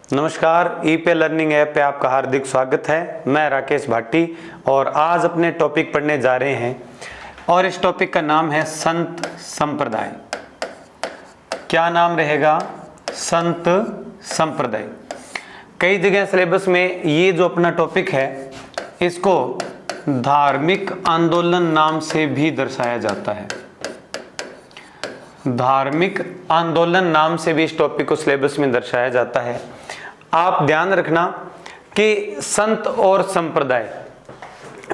नमस्कार, ईपे learning app पे आपका हार्दिक स्वागत है। मैं राकेश भाटी और आज अपने टॉपिक पढ़ने जा रहे हैं और इस टॉपिक का नाम है संत संप्रदाय। क्या नाम रहेगा? संत संप्रदाय। कई जगह सिलेबस में ये जो अपना टॉपिक है इसको धार्मिक आंदोलन नाम से भी दर्शाया जाता है। धार्मिक आंदोलन नाम से भी इस टॉपिक को सिलेबस में दर्शाया जाता है। आप ध्यान रखना कि संत और संप्रदाय,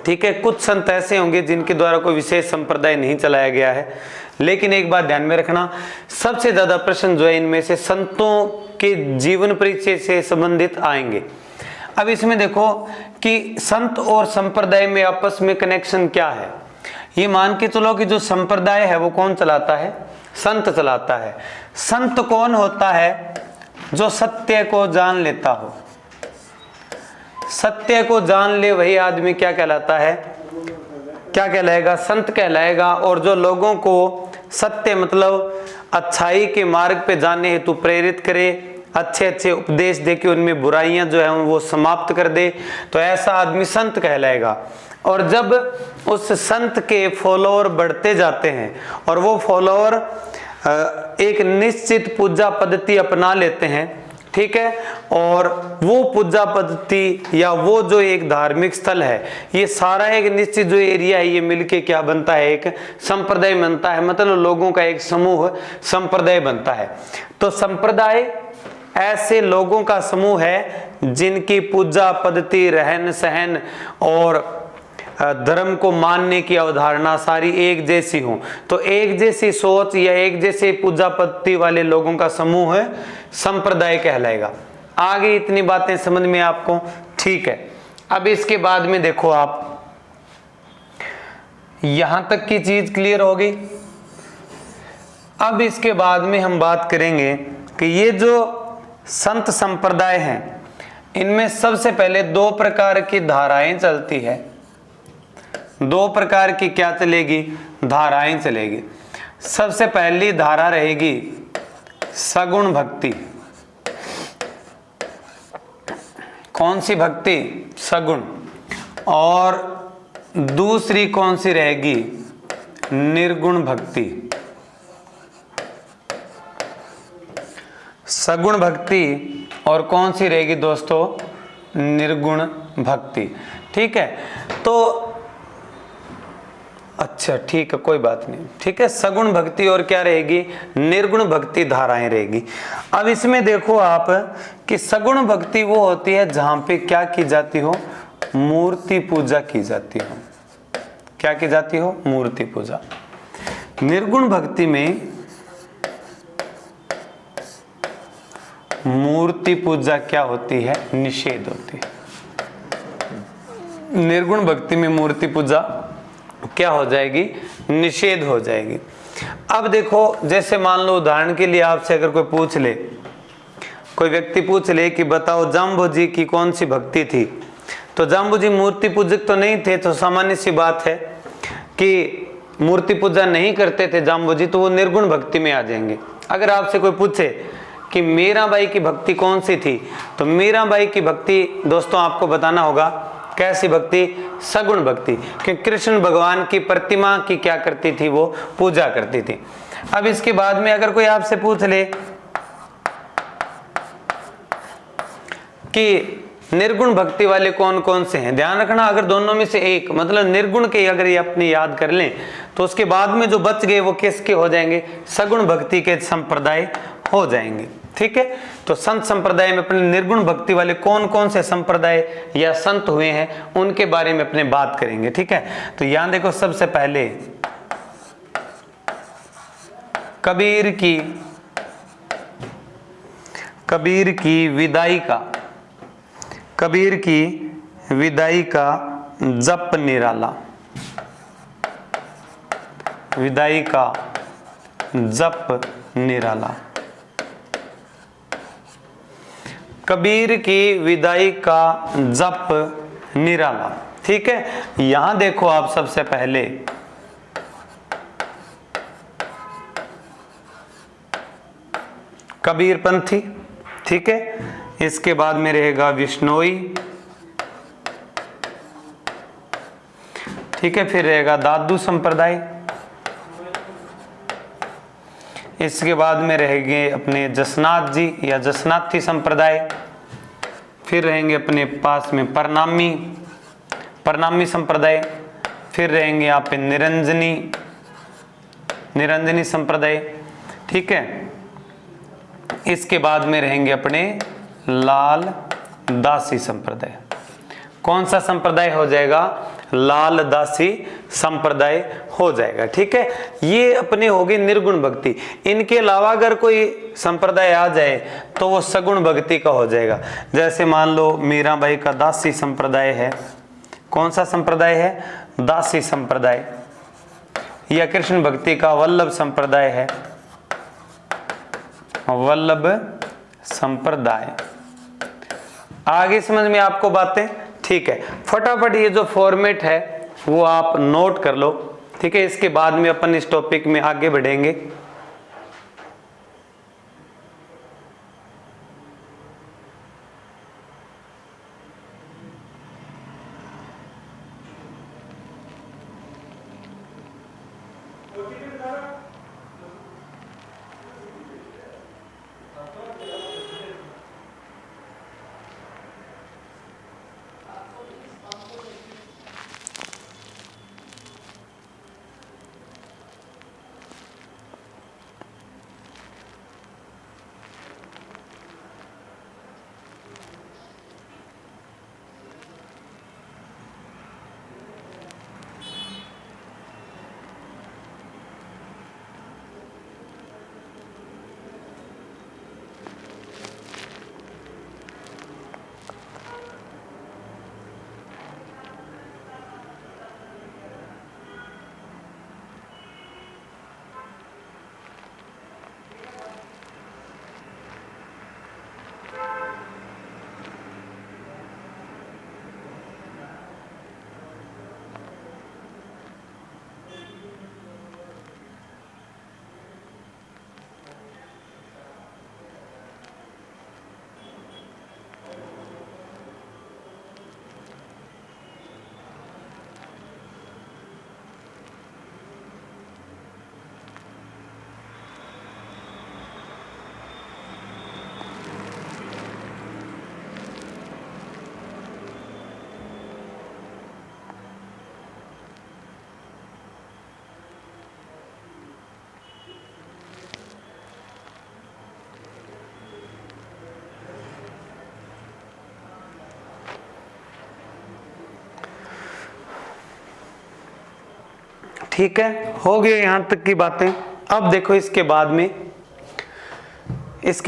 ठीक है, कुछ संत ऐसे होंगे जिनके द्वारा कोई विशेष संप्रदाय नहीं चलाया गया है, लेकिन एक बात ध्यान में रखना, सबसे ज्यादा प्रश्न जो है इनमें से संतों के जीवन परिचय से संबंधित आएंगे। अब इसमें देखो कि संत और संप्रदाय में आपस में कनेक्शन क्या है। ये मान के चलो कि जो संप्रदाय है वो कौन चलाता है? संत चलाता है। संत कौन होता है? जो सत्य को जान लेता हो। सत्य को जान ले वही आदमी क्या कहलाता है? क्या कहलाएगा? संत कहलाएगा। और जो लोगों को सत्य मतलब अच्छाई के मार्ग पे जाने हेतु प्रेरित करे, अच्छे अच्छे उपदेश दे के उनमें बुराइयां जो है वो समाप्त कर दे, तो ऐसा आदमी संत कहलाएगा। और जब उस संत के फॉलोअर बढ़ते जाते हैं और वो फॉलोअर एक निश्चित पूजा पद्धति अपना लेते हैं, ठीक है, और वो पूजा पद्धति या वो जो एक धार्मिक स्थल है, ये सारा एक निश्चित जो एरिया है ये मिलके क्या बनता है? एक संप्रदाय बनता है। मतलब लोगों का एक समूह संप्रदाय बनता है। तो संप्रदाय ऐसे लोगों का समूह है जिनकी पूजा पद्धति, रहन सहन और धर्म को मानने की अवधारणा सारी एक जैसी हो। तो एक जैसी सोच या एक जैसे पूजा पद्धति वाले लोगों का समूह है संप्रदाय कहलाएगा। आगे इतनी बातें समझ में आपको? ठीक है। अब इसके बाद में देखो, आप यहां तक की चीज क्लियर होगी। अब इसके बाद में हम बात करेंगे कि ये जो संत संप्रदाय हैं इनमें सबसे पहले दो प्रकार की धाराएं चलती है। दो प्रकार की क्या चलेगी? धाराएं चलेगी। सबसे पहली धारा रहेगी सगुण भक्ति। कौन सी भक्ति? सगुण। और दूसरी कौन सी रहेगी? निर्गुण भक्ति। सगुण भक्ति और कौन सी रहेगी दोस्तों? निर्गुण भक्ति। ठीक है, तो अच्छा ठीक है, कोई बात नहीं, ठीक है। सगुण भक्ति और क्या रहेगी? निर्गुण भक्ति धाराएं रहेगी। अब इसमें देखो आप कि सगुण भक्ति वो होती है जहां पे क्या की जाती हो? मूर्ति पूजा की जाती हो। क्या की जाती हो? मूर्ति पूजा। निर्गुण भक्ति में मूर्ति पूजा क्या होती है? निषेध होती है। निर्गुण भक्ति में मूर्ति पूजा क्या हो जाएगी? निषेध हो जाएगी। अब देखो, जैसे मान लो उदाहरण के लिए आपसे अगर कोई पूछ ले, कोई व्यक्ति पूछ ले कि बताओ जाम्बू जी की कौन सी भक्ति थी, तो जाम्बू जी मूर्ति पूजक तो नहीं थे, तो सामान्य सी बात है कि मूर्ति पूजा नहीं करते थे जाम्बू जी, तो वो निर्गुण भक्ति में आ जाएंगे। अगर आपसे कोई पूछे कि मीराबाई की भक्ति कौन सी थी, तो मीराबाई की भक्ति दोस्तों आपको बताना होगा कैसी भक्ति? सगुण भक्ति, कि कृष्ण भगवान की प्रतिमा की क्या करती थी? वो पूजा करती थी। अब इसके बाद में अगर कोई आपसे पूछ ले कि निर्गुण भक्ति वाले कौन कौन से हैं, ध्यान रखना, अगर दोनों में से एक मतलब निर्गुण के अगर ये अपनी याद कर लें तो उसके बाद में जो बच गए वो किसके हो जाएंगे? सगुण भक्ति के संप्रदाय हो जाएंगे। ठीक है, तो संत संप्रदाय में अपने निर्गुण भक्ति वाले कौन कौन से संप्रदाय या संत हुए हैं उनके बारे में अपने बात करेंगे। ठीक है, तो यहां देखो, सबसे पहले कबीर की विदाई का, कबीर की विदाई का जप निराला, विदाई का जप निराला। कबीर की विदाई का जप निराला। ठीक है, यहां देखो आप सबसे पहले कबीरपंथी, ठीक है। इसके बाद में रहेगा विश्नोई, ठीक है। फिर रहेगा दादू संप्रदाय, इसके बाद में रहेंगे अपने जसनाथ जी या जसनाथी संप्रदाय। फिर रहेंगे अपने पास में परनामी संप्रदाय। फिर रहेंगे यहाँ पे निरंजनी संप्रदाय, ठीक है। इसके बाद में रहेंगे अपने लाल दासी संप्रदाय। कौन सा संप्रदाय हो जाएगा? लाल दासी संप्रदाय हो जाएगा, ठीक है। ये अपने हो गए निर्गुण भक्ति। इनके अलावा अगर कोई संप्रदाय आ जाए तो वो सगुण भक्ति का हो जाएगा। जैसे मान लो मीराबाई का दासी संप्रदाय है। कौन सा संप्रदाय है? दासी संप्रदाय। या कृष्ण भक्ति का वल्लभ संप्रदाय है, वल्लभ संप्रदाय। आगे समझ में आपको बातें? ठीक है। फटाफट ये जो फॉर्मेट है वो आप नोट कर लो, ठीक है। इसके बाद में अपन इस टॉपिक में आगे बढ़ेंगे। ठीक है, हो गया यहां तक की बातें। अब देखो इसके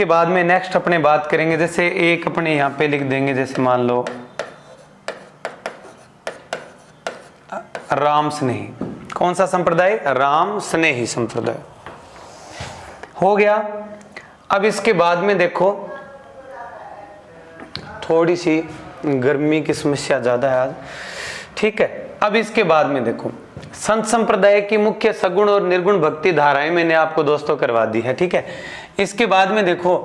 बाद में नेक्स्ट अपने बात करेंगे। जैसे एक अपने यहां पे लिख देंगे, जैसे मान लो राम स्नेही। कौन सा संप्रदाय? राम स्नेही संप्रदाय हो गया। अब इसके बाद में देखो थोड़ी सी गर्मी की समस्या ज्यादा है आज, ठीक है। अब इसके बाद में देखो संत संप्रदाय की मुख्य सगुण और निर्गुण भक्ति धाराएं मैंने आपको दोस्तों करवा दी है, ठीक है। इसके बाद में देखो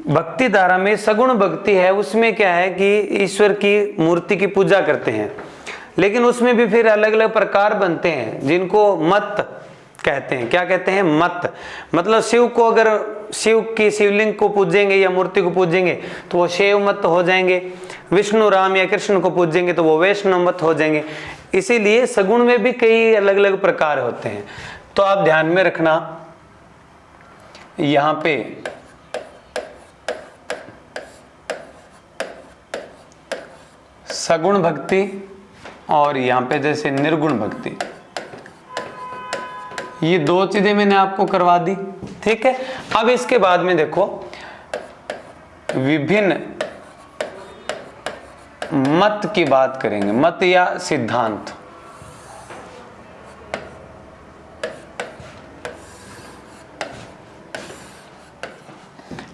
भक्ति धारा में सगुण भक्ति है, उसमें क्या है कि ईश्वर की मूर्ति की पूजा करते हैं, लेकिन उसमें भी फिर अलग अलग प्रकार बनते हैं जिनको मत कहते हैं। क्या कहते हैं? मत। मतलब शिव को अगर शिव की शिवलिंग को पूजेंगे या मूर्ति को पूजेंगे तो वो शैव मत हो जाएंगे, विष्णु राम या कृष्ण को पूजेंगे तो वो वैष्णव मत हो जाएंगे। इसीलिए सगुण में भी कई अलग अलग प्रकार होते हैं। तो आप ध्यान में रखना, यहां पे सगुण भक्ति और यहां पे जैसे निर्गुण भक्ति, ये दो चीजें मैंने आपको करवा दी, ठीक है। अब इसके बाद में देखो विभिन्न मत की बात करेंगे, मत या सिद्धांत।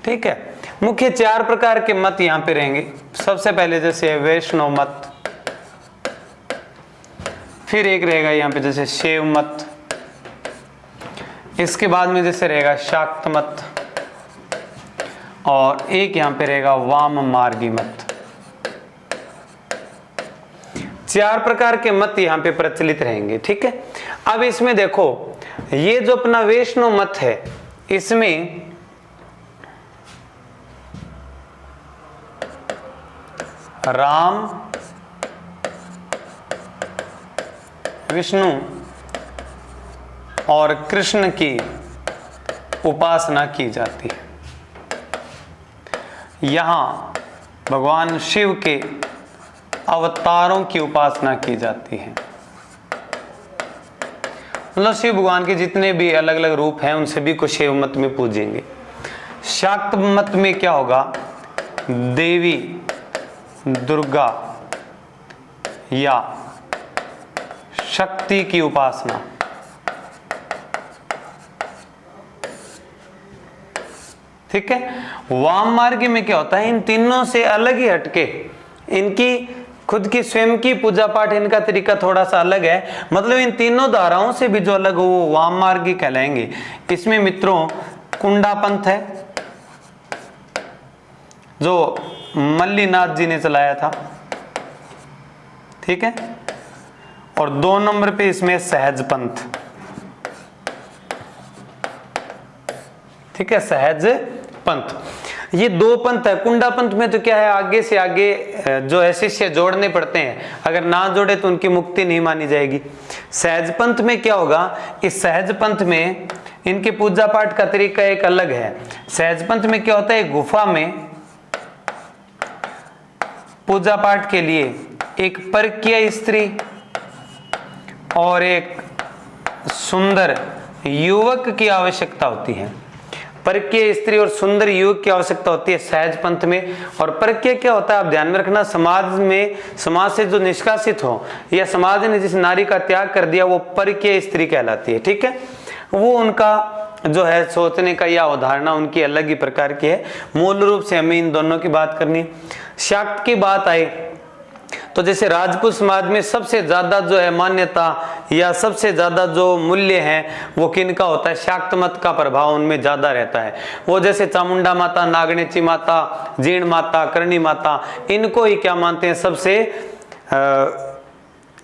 ठीक है, मुख्य 4 प्रकार के मत यहां पे रहेंगे। सबसे पहले जैसे वैष्णव मत, फिर एक रहेगा यहां पे जैसे शैव मत, इसके बाद में जैसे रहेगा शाक्त मत, और एक यहां पे रहेगा वाम मार्गी मत। 4 प्रकार के मत यहां पे प्रचलित रहेंगे, ठीक है। अब इसमें देखो, ये जो अपना वैष्णव मत है, इसमें राम, विष्णु और कृष्ण की उपासना की जाती है। यहां भगवान शिव के अवतारों की उपासना की जाती है। मतलब शिव भगवान के जितने भी अलग अलग रूप हैं उन सभी को शिव मत में पूजेंगे। शाक्त मत में क्या होगा, देवी दुर्गा या शक्ति की उपासना। ठीक है। वाम मार्ग में क्या होता है, इन तीनों से अलग ही हटके इनकी खुद की स्वयं की पूजा पाठ, इनका तरीका थोड़ा सा अलग है। मतलब इन तीनों धाराओं से भी जो अलग हो वो वाम मार्गी कहलाएंगे। इसमें मित्रों कुंडा पंथ है जो मल्लीनाथ जी ने चलाया था, ठीक है। और 2 नंबर पे इसमें सहज पंथ, ठीक है, सहज पंथ। ये 2 पंथ है। कुंडा पंथ में तो क्या है, आगे से आगे जो है शिष्य जोड़ने पड़ते हैं, अगर ना जोड़े तो उनकी मुक्ति नहीं मानी जाएगी। सहज पंथ में क्या होगा, इस सहज पंथ में इनके पूजा पाठ का तरीका एक अलग है। सहज पंथ में क्या होता है, गुफा में पूजा पाठ के लिए एक परकीय स्त्री और एक सुंदर युवक की आवश्यकता होती है। परकीय स्त्री और सुंदर युवक की आवश्यकता होती है सहज पंथ में। और परकीय क्या होता है, आप ध्यान में रखना, समाज में, समाज से जो निष्कासित हो या समाज ने जिस नारी का त्याग कर दिया वो परकीय स्त्री कहलाती है, ठीक है। वो उनका जो है सोचने का या अवधारणा उनकी अलग ही प्रकार की है। मूल रूप से हमें इन दोनों की बात करनी। शाक्त की बात आई तो जैसे राजपूत समाज में सबसे ज्यादा जो है मान्यता या सबसे ज्यादा जो मूल्य है वो किनका होता है, शाक्त मत का प्रभाव उनमें ज्यादा रहता है। वो जैसे चामुंडा माता, नागणेची माता, जीण माता, करणी माता, इनको ही क्या मानते हैं, सबसे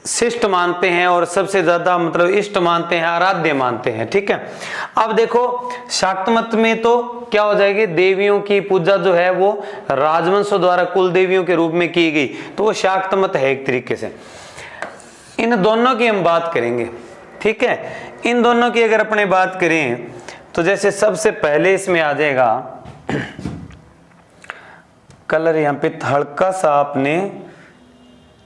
शिष्ट मानते हैं और सबसे ज्यादा मतलब इष्ट मानते हैं, आराध्य मानते हैं, ठीक है। अब देखो शाक्त मत में तो क्या हो जाएगी, देवियों की पूजा जो है वो राजवंशों द्वारा कुल देवियों के रूप में की गई, तो वो शाक्त मत है एक तरीके से। इन दोनों की हम बात करेंगे, ठीक है। इन दोनों की अगर अपने बात करें तो जैसे सबसे पहले इसमें आ जाएगा कलर, यहाँ पे हल्का सा आपने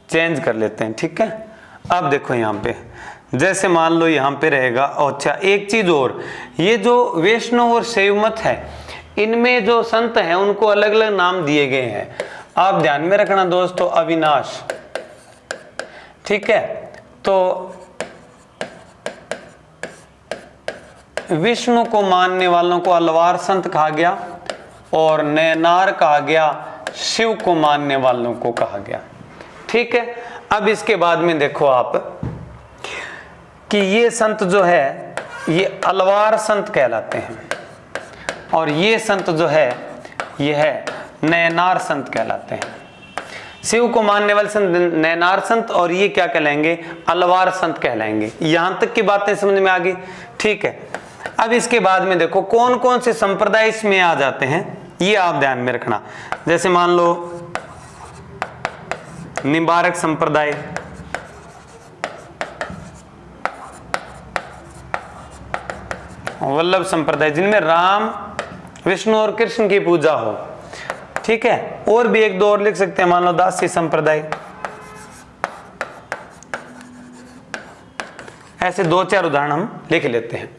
चेंज कर लेते हैं, ठीक है। अब देखो यहाँ पे जैसे मान लो यहाँ पे रहेगा, अच्छा एक चीज और, ये जो वैष्णव और शैव मत है इनमें जो संत हैं उनको अलग अलग नाम दिए गए हैं। आप ध्यान में रखना दोस्तों, अविनाश, ठीक है। तो विष्णु को मानने वालों को अलवार संत कहा गया और नयनार कहा गया, शिव को मानने वालों को कहा गया, ठीक है। अब इसके बाद में देखो आप कि ये संत जो है ये अलवार संत कहलाते हैं और ये संत जो है ये है नयनार संत कहलाते हैं। शिव को मानने वाले संत नयनार संत और ये क्या कहलाएंगे, अलवार संत कहलाएंगे। यहां तक की बातें समझ में आ गई, ठीक है। अब इसके बाद में देखो कौन कौन से संप्रदाय इसमें आ जाते हैं, ये आप ध्यान में रखना। जैसे मान लो निम्बारक संप्रदाय, वल्लभ संप्रदाय, जिनमें राम, विष्णु और कृष्ण की पूजा हो, ठीक है। और भी 1-2 और लिख सकते हैं, मान लो दासी संप्रदाय। ऐसे 2-4 उदाहरण हम लिख लेते हैं।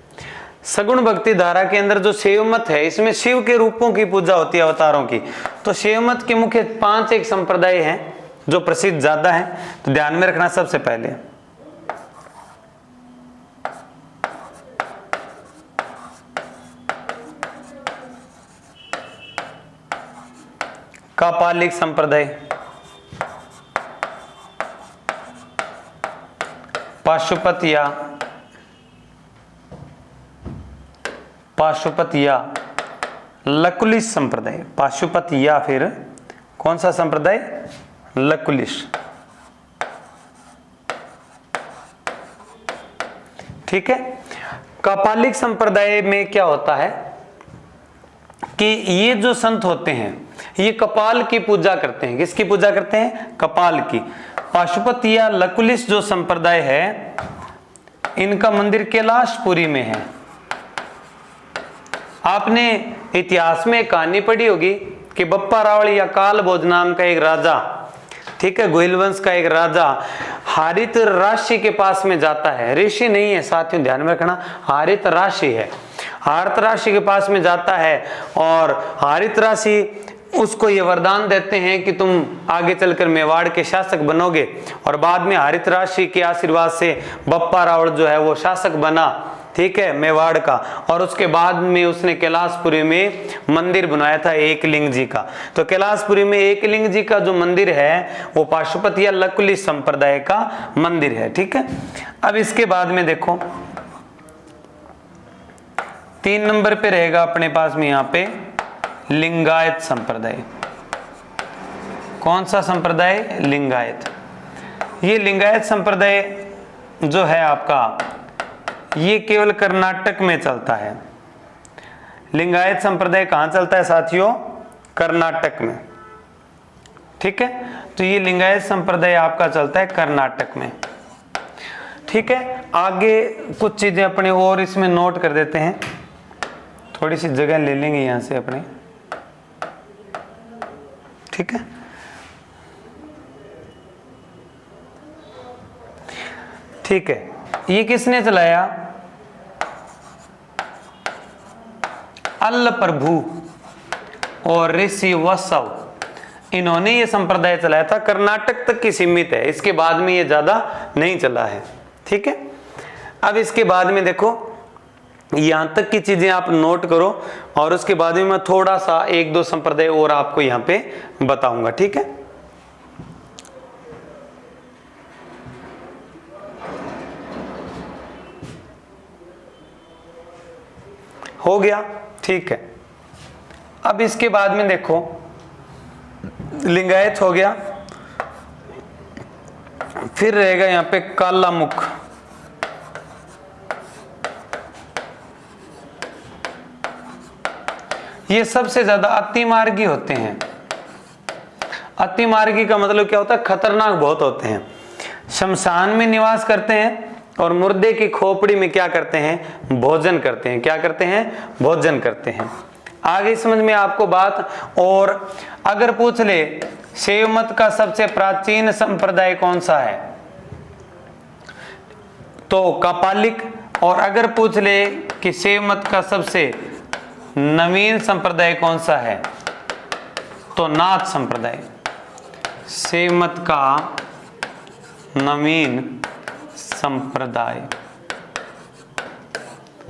सगुण भक्ति धारा के अंदर जो शैव मत है इसमें शिव के रूपों की पूजा होती है, अवतारों की। तो शैव मत के मुख्य 5 एक संप्रदाय हैं जो प्रसिद्ध ज्यादा है, तो ध्यान में रखना। सबसे पहले कापालिक संप्रदाय, पाशुपत या लकुलिश संप्रदाय, पाशुपत या फिर कौन सा संप्रदाय, लकुलिश। ठीक है। कपालिक संप्रदाय में क्या होता है कि ये जो संत होते हैं ये कपाल की पूजा करते हैं। किसकी पूजा करते हैं, कपाल की। पाशुपत या लकुलिश जो संप्रदाय है इनका मंदिर कैलाशपुरी में है। आपने इतिहास में कहानी पढ़ी होगी कि बप्पा रावल या काल भोज नाम का एक राजा, ठीक है, गोहिल वंश का एक राजा हारित राशि के पास में जाता है। ऋषि नहीं है साथियों, ध्यान में रखना, हारित राशि है। हारित राशि के पास में जाता है और हारित राशि उसको ये वरदान देते हैं कि तुम आगे चलकर मेवाड़ के शासक बनोगे। और बाद में हारित राशि के आशीर्वाद से बप्पा रावल जो है वो शासक बना, ठीक है, मेवाड़ का। और उसके बाद में उसने कैलाशपुरी में मंदिर बनाया था एकलिंग जी का। तो कैलाशपुरी में एकलिंग जी का जो मंदिर है वो पाशुपत या लकुलिश संप्रदाय का मंदिर है। ठीक है। अब इसके बाद में देखो 3 नंबर पे रहेगा अपने पास में यहाँ पे लिंगायत संप्रदाय। कौन सा संप्रदाय, लिंगायत। ये लिंगायत संप्रदाय जो है आपका ये केवल कर्नाटक में चलता है। लिंगायत संप्रदाय कहाँ चलता है साथियों, कर्नाटक में। ठीक है। तो ये लिंगायत संप्रदाय आपका चलता है कर्नाटक में। ठीक है। आगे कुछ चीजें अपने और इसमें नोट कर देते हैं, थोड़ी सी जगह ले लेंगे यहां से अपने। ठीक है। ठीक है। ये किसने चलाया, अल्ल प्रभु और ऋषि वत्सव, इन्होंने ये संप्रदाय चलाया था। कर्नाटक तक की सीमित है, इसके बाद में ये ज्यादा नहीं चला है। ठीक है। अब इसके बाद में देखो यहां तक की चीजें आप नोट करो और उसके बाद में मैं थोड़ा सा 1-2 संप्रदाय और आपको यहां पे बताऊंगा। ठीक है। हो गया। ठीक है। अब इसके बाद में देखो लिंगायत हो गया, फिर रहेगा यहां पे कालामुख। ये सबसे ज्यादा अतिमार्गी होते हैं। अतिमार्गी का मतलब क्या होता है, खतरनाक बहुत होते हैं। शमशान में निवास करते हैं और मुर्दे की खोपड़ी में क्या करते हैं, भोजन करते हैं। क्या करते हैं, भोजन करते हैं। आगे समझ में आपको बात। और अगर पूछ ले शैव मत का सबसे प्राचीन संप्रदाय कौन सा है तो कपालिक, और अगर पूछ ले कि शैव मत का सबसे नवीन संप्रदाय कौन सा है तो नाथ संप्रदाय। शैव मत का नवीन संप्रदाय,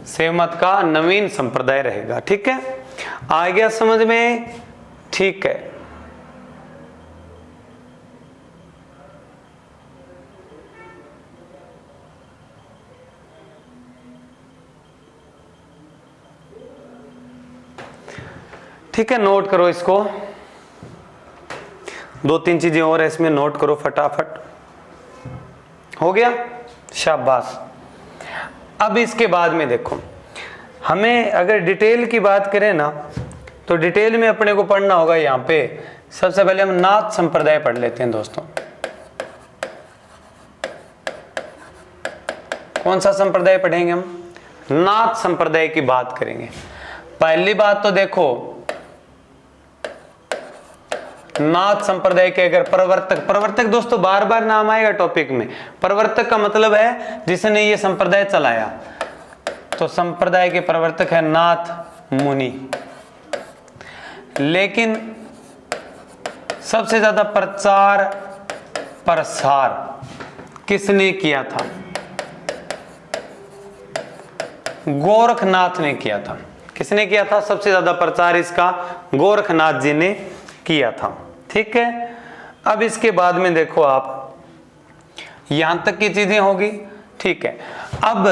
शैव मत का नवीन संप्रदाय रहेगा। ठीक है। आ गया समझ में। ठीक है। ठीक है, नोट करो इसको। 2-3 चीजें और है इसमें, नोट करो फटाफट। हो गया, शाबाश। अब इसके बाद में देखो हमें अगर डिटेल की बात करें ना तो डिटेल में अपने को पढ़ना होगा। यहाँ पे सबसे पहले हम नाथ संप्रदाय पढ़ लेते हैं दोस्तों। कौन सा संप्रदाय पढ़ेंगे हम, नाथ संप्रदाय की बात करेंगे। पहली बात तो देखो नाथ संप्रदाय के अगर प्रवर्तक, प्रवर्तक दोस्तों बार बार नाम आएगा टॉपिक में। प्रवर्तक का मतलब है जिसने ये संप्रदाय चलाया। तो संप्रदाय के प्रवर्तक है नाथ मुनि। लेकिन सबसे ज्यादा प्रचार प्रसार किसने किया था, गोरखनाथ ने किया था। किसने किया था, सबसे ज्यादा प्रचार इसका गोरखनाथ जी ने किया था। ठीक है। अब इसके बाद में देखो आप यहां तक की चीजें होगी। ठीक है। अब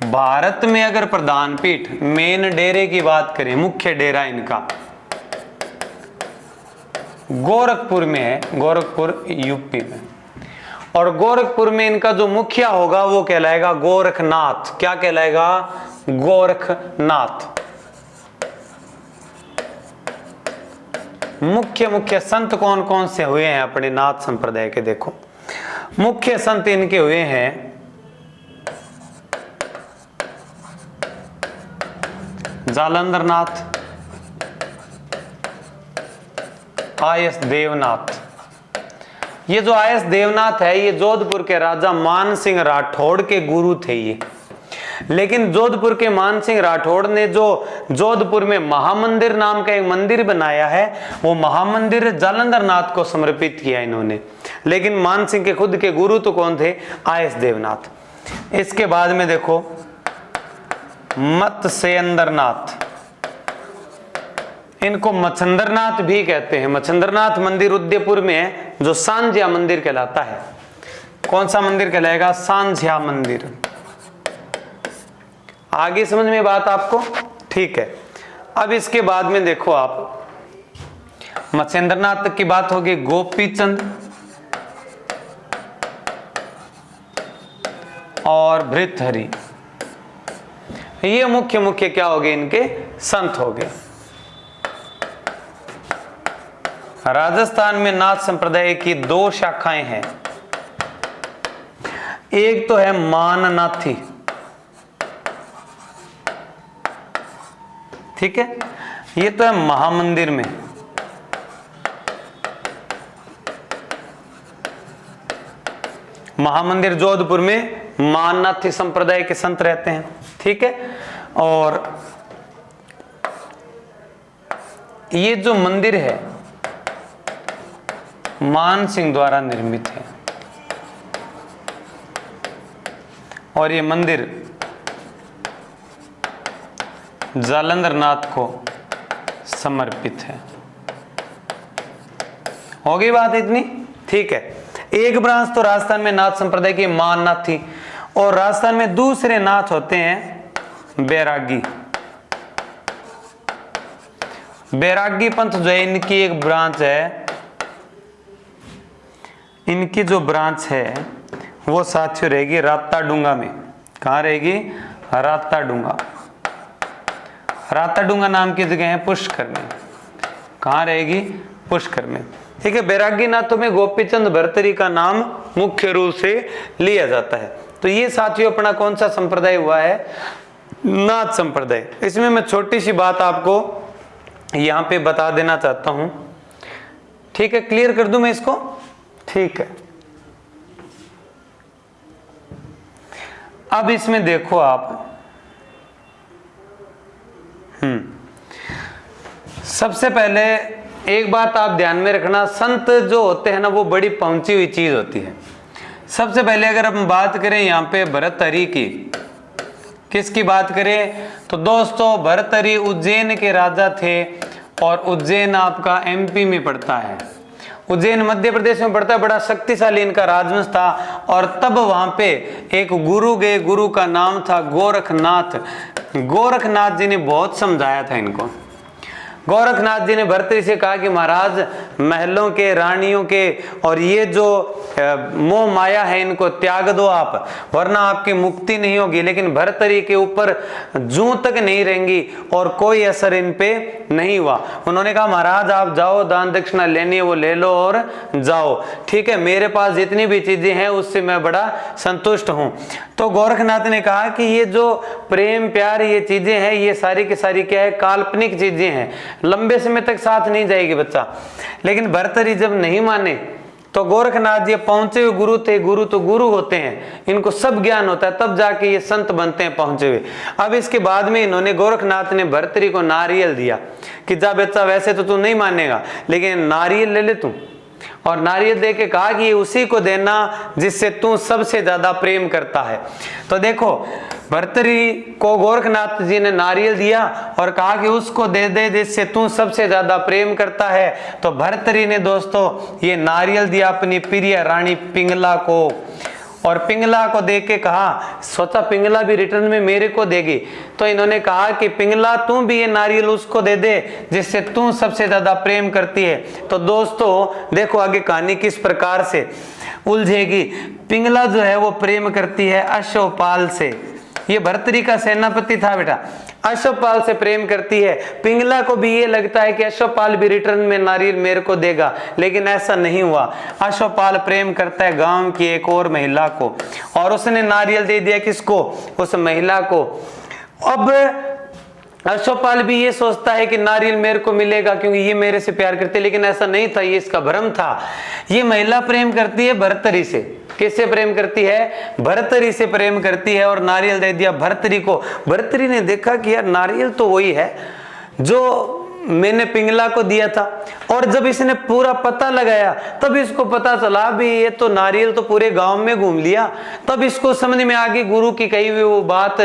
भारत में अगर प्रधान पीठ मेन डेरे की बात करें, मुख्य डेरा इनका गोरखपुर में है, गोरखपुर यूपी में। और गोरखपुर में इनका जो मुखिया होगा वो कहलाएगा गोरखनाथ। क्या कहलाएगा? गोरखनाथ। मुख्य संत कौन कौन से हुए हैं अपने नाथ संप्रदाय के? देखो मुख्य संत इनके हुए हैं जालंधर नाथ, आयस देवनाथ। ये जो आयस देवनाथ है ये जोधपुर के राजा मान सिंह राठौड़ के गुरु थे ये। लेकिन जोधपुर के मान सिंह राठौड़ ने जो जोधपुर में महामंदिर नाम का एक मंदिर बनाया है वो महामंदिर जालंधर नाथ को समर्पित किया इन्होंने। लेकिन मान सिंह के खुद के गुरु तो कौन थे? आयस देवनाथ। इसके बाद में देखो मत्स्येंद्रनाथ, इनको मच्छंद्रनाथ भी कहते हैं। मच्छंद्रनाथ मंदिर उदयपुर में है जो सांझिया मंदिर कहलाता है। कौन सा मंदिर कहलाएगा? सांझिया मंदिर। आगे समझ में बात आपको? ठीक है। अब इसके बाद में देखो आप मच्छेंद्रनाथ तक की बात होगी। गोपीचंद और भृतहरि ये मुख्य क्या हो गए? इनके संत हो गए। राजस्थान में नाथ संप्रदाय की दो शाखाएं हैं। एक तो है माननाथी, ठीक है, ये तो है महामंदिर में। महामंदिर जोधपुर में माननाथी संप्रदाय के संत रहते हैं, ठीक है। और ये जो मंदिर है मान सिंह द्वारा निर्मित है और ये मंदिर जालंधर नाथ को समर्पित है। होगी बात इतनी? ठीक है। एक ब्रांच तो राजस्थान में नाथ संप्रदाय की माननाथ थी और राजस्थान में दूसरे नाथ होते हैं बैरागी। बैरागी पंथ जो है इनकी एक ब्रांच है। इनकी जो ब्रांच है वो साथियों रहेगी राताडूंगा में। कहाँ रहेगी? राताडूंगा। राताडूंगा नाम की जगह है पुष्कर में। कहाँ रहेगी? पुष्कर में, ठीक है। बैरागी नाथों में गोपीचंद भर्तरी का नाम मुख्य रूप से लिया जाता है। तो ये साथियों अपना कौन सा संप्रदाय हुआ है? नाथ संप्रदाय। इसमें मैं छोटी सी बात आपको यहाँ पे बता देना चाहता हूँ, ठीक है। क्लियर कर दूं मैं इसको? ठीक है। अब इसमें देखो आप, सबसे पहले एक बात आप ध्यान में रखना, संत जो होते हैं ना वो बड़ी पहुंची हुई चीज होती है। सबसे पहले अगर हम बात करें यहाँ पे भर्तहरि की, किसकी बात करें तो दोस्तों भर्तहरि उज्जैन के राजा थे और उज्जैन आपका एमपी में पड़ता है। उज्जैन मध्य प्रदेश में पड़ता है। बड़ा शक्तिशाली इनका राजवंश था और तब वहां पे एक गुरु गए, गुरु का नाम था गोरखनाथ। गोरखनाथ जी ने बहुत समझाया था इनको। गोरखनाथ जी ने भर्तहरि से कहा कि महाराज महलों के, रानियों के और ये जो मोह माया है इनको त्याग दो आप, वरना आपकी मुक्ति नहीं होगी। लेकिन भर्तहरि के ऊपर जूं तक नहीं रहेंगी और कोई असर इन पे नहीं हुआ। उन्होंने कहा महाराज आप जाओ, दान दक्षिणा लेनी है वो ले लो और जाओ, ठीक है, मेरे पास जितनी भी चीजें हैं उससे मैं बड़ा संतुष्ट हूं। तो गोरखनाथ ने कहा कि ये जो प्रेम प्यार ये चीजें हैं ये सारी की सारी क्या है? काल्पनिक चीजें हैं, लंबे समय तक साथ नहीं जाएगी बच्चा। लेकिन भर्तहरि जब नहीं माने तो गोरखनाथ जी पहुंचे हुए गुरु थे। गुरु तो गुरु होते हैं, इनको सब ज्ञान होता है, तब जाके ये संत बनते हैं पहुंचे हुए। अब इसके बाद में इन्होंने, गोरखनाथ ने भर्तहरि को नारियल दिया कि जा बच्चा वैसे तो तू नहीं मानेगा लेकिन नारियल ले ले तू। और नारियल दे के कहा कि ये उसी को देना जिससे तू सबसे ज्यादा प्रेम करता है। तो देखो भर्तहरि को गोरखनाथ जी ने नारियल दिया और कहा कि उसको दे दे जिससे तू सबसे ज्यादा प्रेम करता है। तो भर्तहरि ने दोस्तों ये नारियल दिया अपनी प्रिय रानी पिंगला को और पिंगला को देख के कहा, सोचा पिंगला भी रिटर्न में मेरे को देगी, तो इन्होंने कहा कि पिंगला तू भी ये नारियल उसको दे दे जिससे तू सबसे ज्यादा प्रेम करती है। तो दोस्तों देखो आगे कहानी किस प्रकार से उलझेगी। पिंगला जो है वो प्रेम करती है अश्वपाल से, ये भर्तरी का सेनापति था बेटा, अश्वपाल से प्रेम करती है। पिंगला को भी ये लगता है कि अश्वपाल भी रिटर्न में नारियल मेरे को देगा, लेकिन ऐसा नहीं हुआ। अश्वपाल प्रेम करता है गांव की एक और महिला को, और उसने नारियल दे दिया किसको, उस महिला को। अब अश्वपाल भी ये सोचता है कि नारियल मेरे को मिलेगा क्योंकि ये मेरे से प्यार करते, लेकिन ऐसा नहीं था, ये इसका भ्रम था। ये महिला प्रेम करती है भर्तरी से। किससे प्रेम करती है, भर्तरी से प्रेम करती है, और नारियल दे दिया भर्तरी को। भर्तरी ने देखा कि यार नारियल तो वही है जो मैंने पिंगला को दिया था, और जब इसने पूरा पता लगाया तब इसको पता चला भी ये तो नारियल तो पूरे गांव में घूम लिया। तब इसको समझ में आ गई गुरु की कही हुई वो बात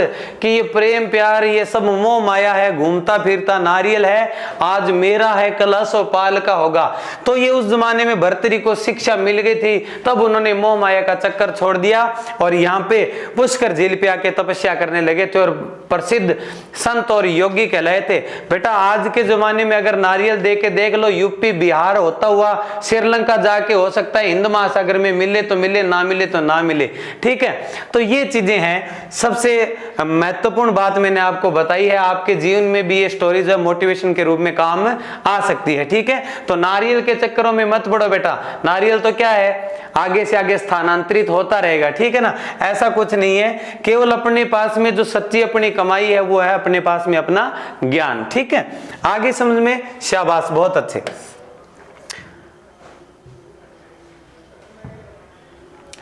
कि ये प्रेम प्यार ये सब मोह माया है, घूमता फिरता नारियल है, आज मेरा है कल अश्वपाल का होगा। तो ये उस जमाने में भर्तरी को शिक्षा मिल गई थी, तब उन्होंने मोह माया का चक्कर छोड़ दिया और यहाँ पे पुष्कर झील पे आके तपस्या करने लगे थे और प्रसिद्ध संत और योगी कहलाए थे। बेटा आज के जमाने में अगर नारियल दे के देख लो, यूपी बिहार होता हुआ श्रीलंका जाके हो सकता है हिंद महासागर में मिले तो मिले, ना मिले तो ना मिले। ठीक है, तो ये चीजें हैं। सबसे महत्वपूर्ण बात मैंने आपको बताई है, आपके जीवन में भी ये स्टोरीज मोटिवेशन के रूप में काम आ सकती है। ठीक है, तो नारियल के चक्करों में मत पड़ो बेटा, नारियल तो क्या है आगे से आगे स्थानांतरित होता रहेगा। ठीक है ना, ऐसा कुछ नहीं है, केवल अपने पास में जो सच्ची अपनी कमाई है वो है अपने पास में अपना ज्ञान। ठीक है, आगे समझ में, शाबाश, बहुत अच्छे।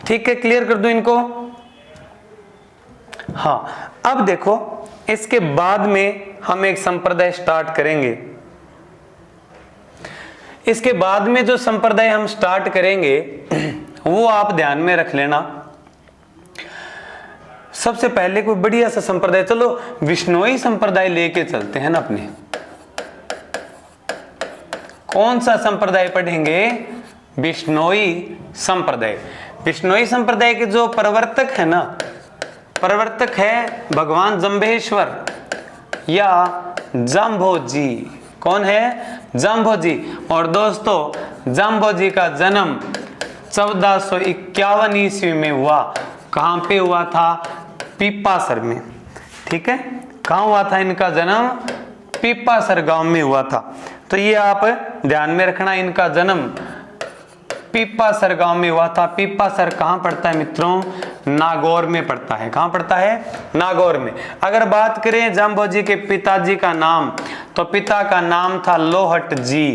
ठीक है, क्लियर कर दूं इनको। हाँ, अब देखो इसके बाद में हम एक संप्रदाय स्टार्ट करेंगे। इसके बाद में जो संप्रदाय हम स्टार्ट करेंगे वो आप ध्यान में रख लेना। सबसे पहले कोई बढ़िया सा संप्रदाय, चलो विष्णोई संप्रदाय लेके चलते हैं ना अपने। कौन सा संप्रदाय पढ़ेंगे, विष्णोई संप्रदाय। विष्णोई संप्रदाय के जो प्रवर्तक है ना, प्रवर्तक है भगवान जंभेश्वर या जाम्भोजी। कौन है, जाम्भोजी। और दोस्तों जाम्भोजी का जन्म 1451 ईस्वी में हुआ। कहां पे हुआ था, पीपासर में। ठीक है, कहां हुआ था इनका जन्म, पीपासर गांव में हुआ था। तो ये आप ध्यान में रखना, इनका जन्म पीपासर गांव में हुआ था। पीपासर कहां पड़ता है मित्रों, नागौर में पड़ता है। कहां पड़ता है, नागौर में। अगर बात करें जाम्भोजी के पिताजी का नाम, तो पिता का नाम था लोहट जी।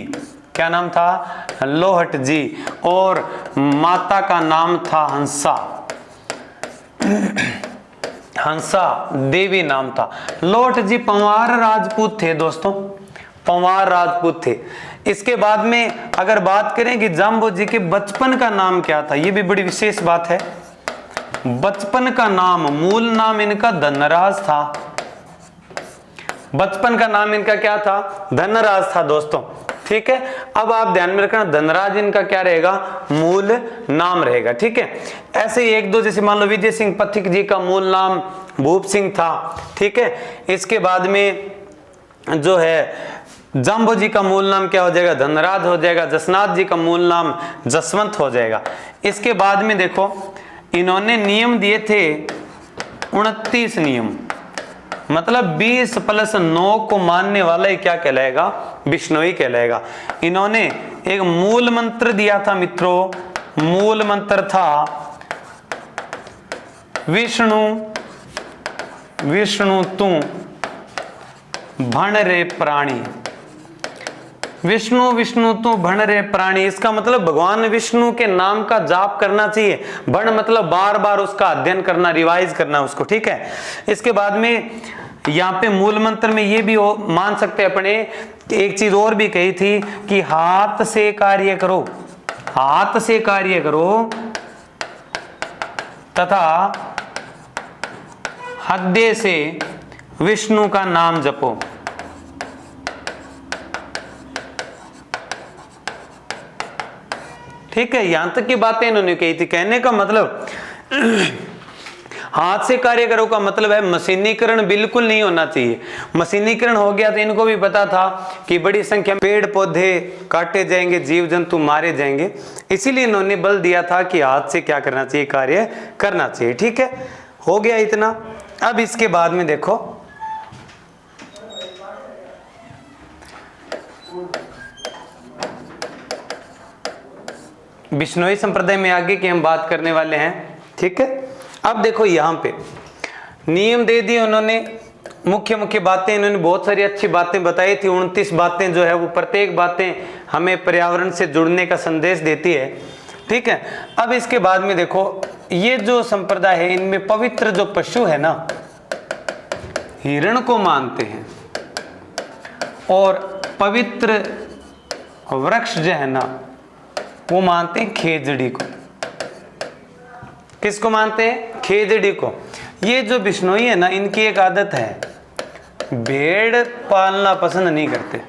क्या नाम था, लोहट जी। और माता का नाम था हंसा, हंसा देवी नाम था। लोहट जी पंवार राजपूत थे दोस्तों, पंवार राजपूत थे। इसके बाद में अगर बात करें कि जाम्भोजी के बचपन का नाम क्या था, ये भी बड़ी विशेष बात है। बचपन का नाम, मूल नाम इनका धनराज था। बचपन का नाम इनका क्या था, धनराज था दोस्तों। ठीक है, अब आप ध्यान में रखना धनराज इनका क्या रहेगा, मूल नाम रहेगा। ठीक है, ऐसे ही एक दो, जैसे मान लो विजय सिंह पथिक जी का मूल नाम भूप सिंह था। ठीक है, इसके बाद में जो है जाम्भोजी का मूल नाम क्या हो जाएगा, धनराज हो जाएगा। जसनाथ जी का मूल नाम जसवंत हो जाएगा। इसके बाद में देखो इन्होंने नियम दिए थे 29 नियम, मतलब 20 + 9 को मानने वाला ही क्या कहलाएगा, विष्णोई कहलाएगा। इन्होंने एक मूल मंत्र दिया था मित्रों, मूल मंत्र था विष्णु विष्णु तू भण रे प्राणी। विष्णु विष्णु तू भण रे प्राणी, इसका मतलब भगवान विष्णु के नाम का जाप करना चाहिए। भण मतलब बार बार उसका अध्ययन करना, रिवाइज करना उसको। ठीक है, इसके बाद में यहाँ पे मूल मंत्र में ये भी मान सकते हैं अपने, एक चीज और भी कही थी कि हाथ से कार्य करो, हाथ से कार्य करो तथा हृदय से विष्णु का नाम जपो। ठीक है, यहां तक की बातें इन्होंने कही थी। कहने का मतलब हाथ से कार्य करो का मतलब है मशीनीकरण बिल्कुल नहीं होना चाहिए। मशीनीकरण हो गया तो इनको भी पता था कि बड़ी संख्या में पेड़ पौधे काटे जाएंगे, जीव जंतु मारे जाएंगे, इसीलिए इन्होंने बल दिया था कि हाथ से क्या करना चाहिए, कार्य करना चाहिए। ठीक है, हो गया इतना। अब इसके बाद में देखो बिश्नोई संप्रदाय में आगे की हम बात करने वाले हैं। ठीक है, अब देखो यहाँ पे नियम दे दिए उन्होंने, मुख्य मुख्य बातें, इन्होंने बहुत सारी अच्छी बातें बताई थी। 29 बातें जो है वो प्रत्येक बातें हमें पर्यावरण से जुड़ने का संदेश देती है। ठीक है, अब इसके बाद में देखो ये जो संप्रदाय है इनमें पवित्र जो पशु है ना, हिरण को मानते हैं, और पवित्र वृक्ष जो है ना वो मानते हैं खेजड़ी को। किसको मानते हैं? खेजड़ी को। ये जो बिश्नोई है ना, इनकी एक आदत है, भेड़ पालना पसंद नहीं करते।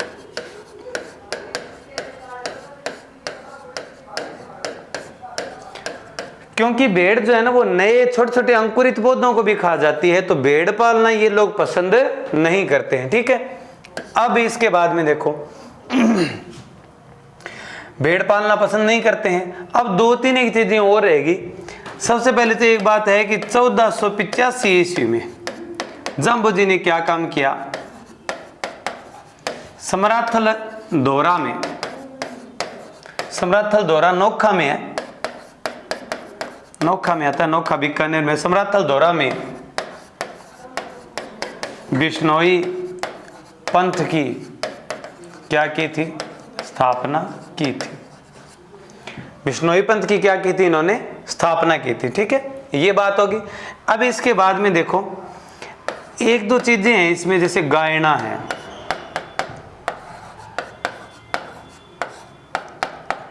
क्योंकि भेड़ जो है ना वो नए छोटे छोटे अंकुरित पौधों को भी खा जाती है, तो भेड़ पालना ये लोग पसंद नहीं करते हैं। ठीक है, अब इसके बाद में देखो भेड़ पालना पसंद नहीं करते हैं। अब 2-3 एक चीजें और रहेगी। सबसे पहले तो एक बात है कि 1485 ईस्वी में जम्बूजी ने क्या काम किया, समराथल दौरा में, समराथल दौरा नोखा में है, नोखा में आता है, नोखा बीकानेर में, समराथल दौरा में बिश्नोई पंथ की क्या की थी, स्थापना की थी। बिश्नोई पंथ की क्या की थी, इन्होंने स्थापना की थी। ठीक है, ये बात होगी। अब इसके बाद में देखो 1-2 चीजें हैं इसमें, जैसे गायना है,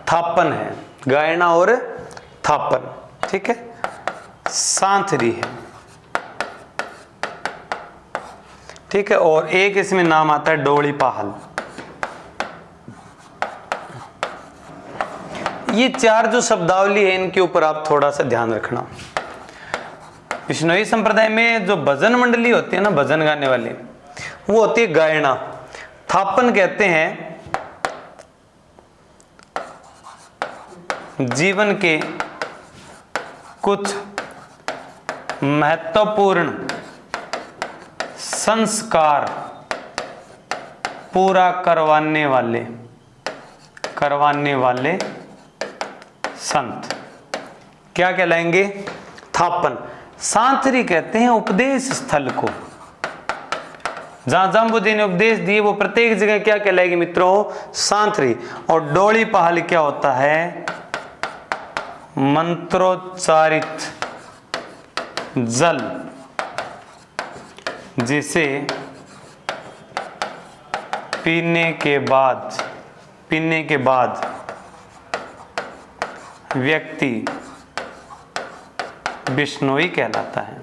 थापन है, गायना और थापन। ठीक है, सांथरी है। ठीक है, और एक इसमें नाम आता है डोली पाहल। ये 4 जो शब्दावली है इनके ऊपर आप थोड़ा सा ध्यान रखना। बिश्नोई संप्रदाय में जो भजन मंडली होती है ना, भजन गाने वाले, वो होती है गायना। थापन कहते हैं जीवन के कुछ महत्वपूर्ण संस्कार पूरा करवाने वाले संत क्या कहलाएंगे, थापन। सांथरी कहते हैं उपदेश स्थल को, जहां जम्बूजी ने उपदेश दिए वो प्रत्येक जगह क्या कहलाएगी मित्रों, सांथरी। और डोली पहल क्या होता है, मंत्रोच्चारित जल, जिसे पीने के बाद व्यक्ति बिश्नोई कहलाता है।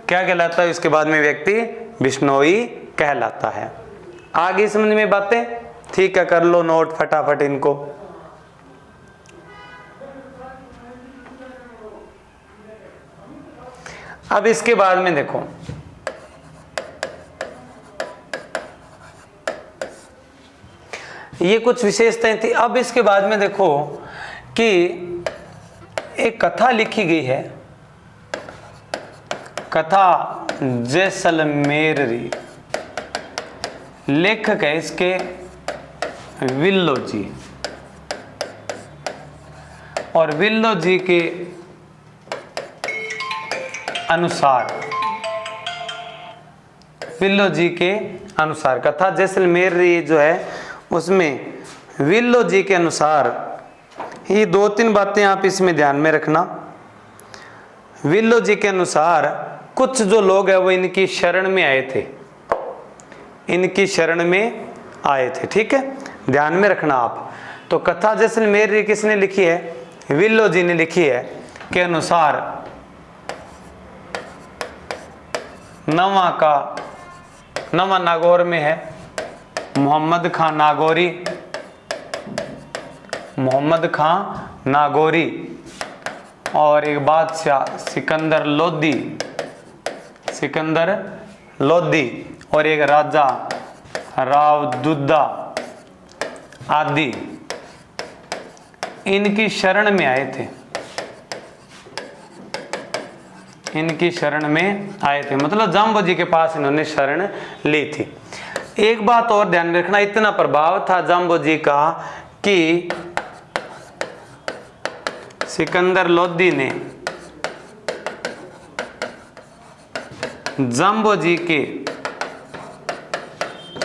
क्या कहलाता है? इसके बाद में व्यक्ति बिश्नोई कहलाता है। आगे समझ में बातें? ठीक है, कर लो नोट फटाफट इनको। अब इसके बाद में देखो ये कुछ विशेषताएं थी। अब इसके बाद में देखो कि एक कथा लिखी गई है, कथा जैसलमेरी। लेखक है इसके विल्लो जी, और विल्लो जी के अनुसार कथा जैसलमेरी जो है उसमें विल्लो जी के अनुसार ये 2-3 बातें आप इसमें ध्यान में रखना। विल्लो जी के अनुसार कुछ जो लोग हैं वो इनकी शरण में आए थे। ठीक है, ध्यान में रखना आप। तो कथा जैसलमेरी किसने लिखी है? विल्लो जी ने लिखी है। के अनुसार नवा नागौर में है मोहम्मद खां नागौरी, और एक बादशाह सिकंदर लोदी, और एक राजा रावदुद्दा आदि इनकी शरण में आए थे, मतलब जाम्बोजी के पास इन्होंने शरण ली थी। एक बात और ध्यान में रखना, इतना प्रभाव था जाम्बोजी का कि सिकंदर लोदी ने जाम्बोजी के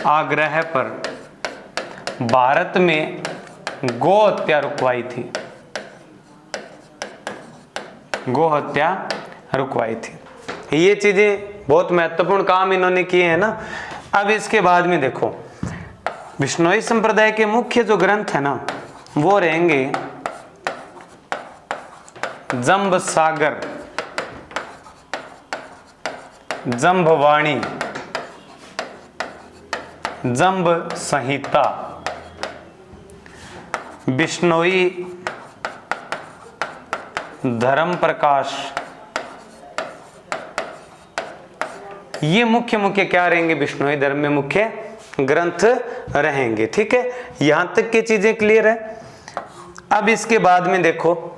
आग्रह पर भारत में गो हत्या रुकवाई थी, ये चीजें बहुत महत्वपूर्ण काम इन्होंने किए हैं ना। अब इसके बाद में देखो, बिश्नोई संप्रदाय के मुख्य जो ग्रंथ है ना वो रहेंगे जंब सागर, जंबवाणी, जंब संहिता, बिश्नोई धर्म प्रकाश, ये मुख्य क्या रहेंगे, बिश्नोई धर्म में मुख्य ग्रंथ रहेंगे। ठीक है, यहां तक की चीजें क्लियर है। अब इसके बाद में देखो,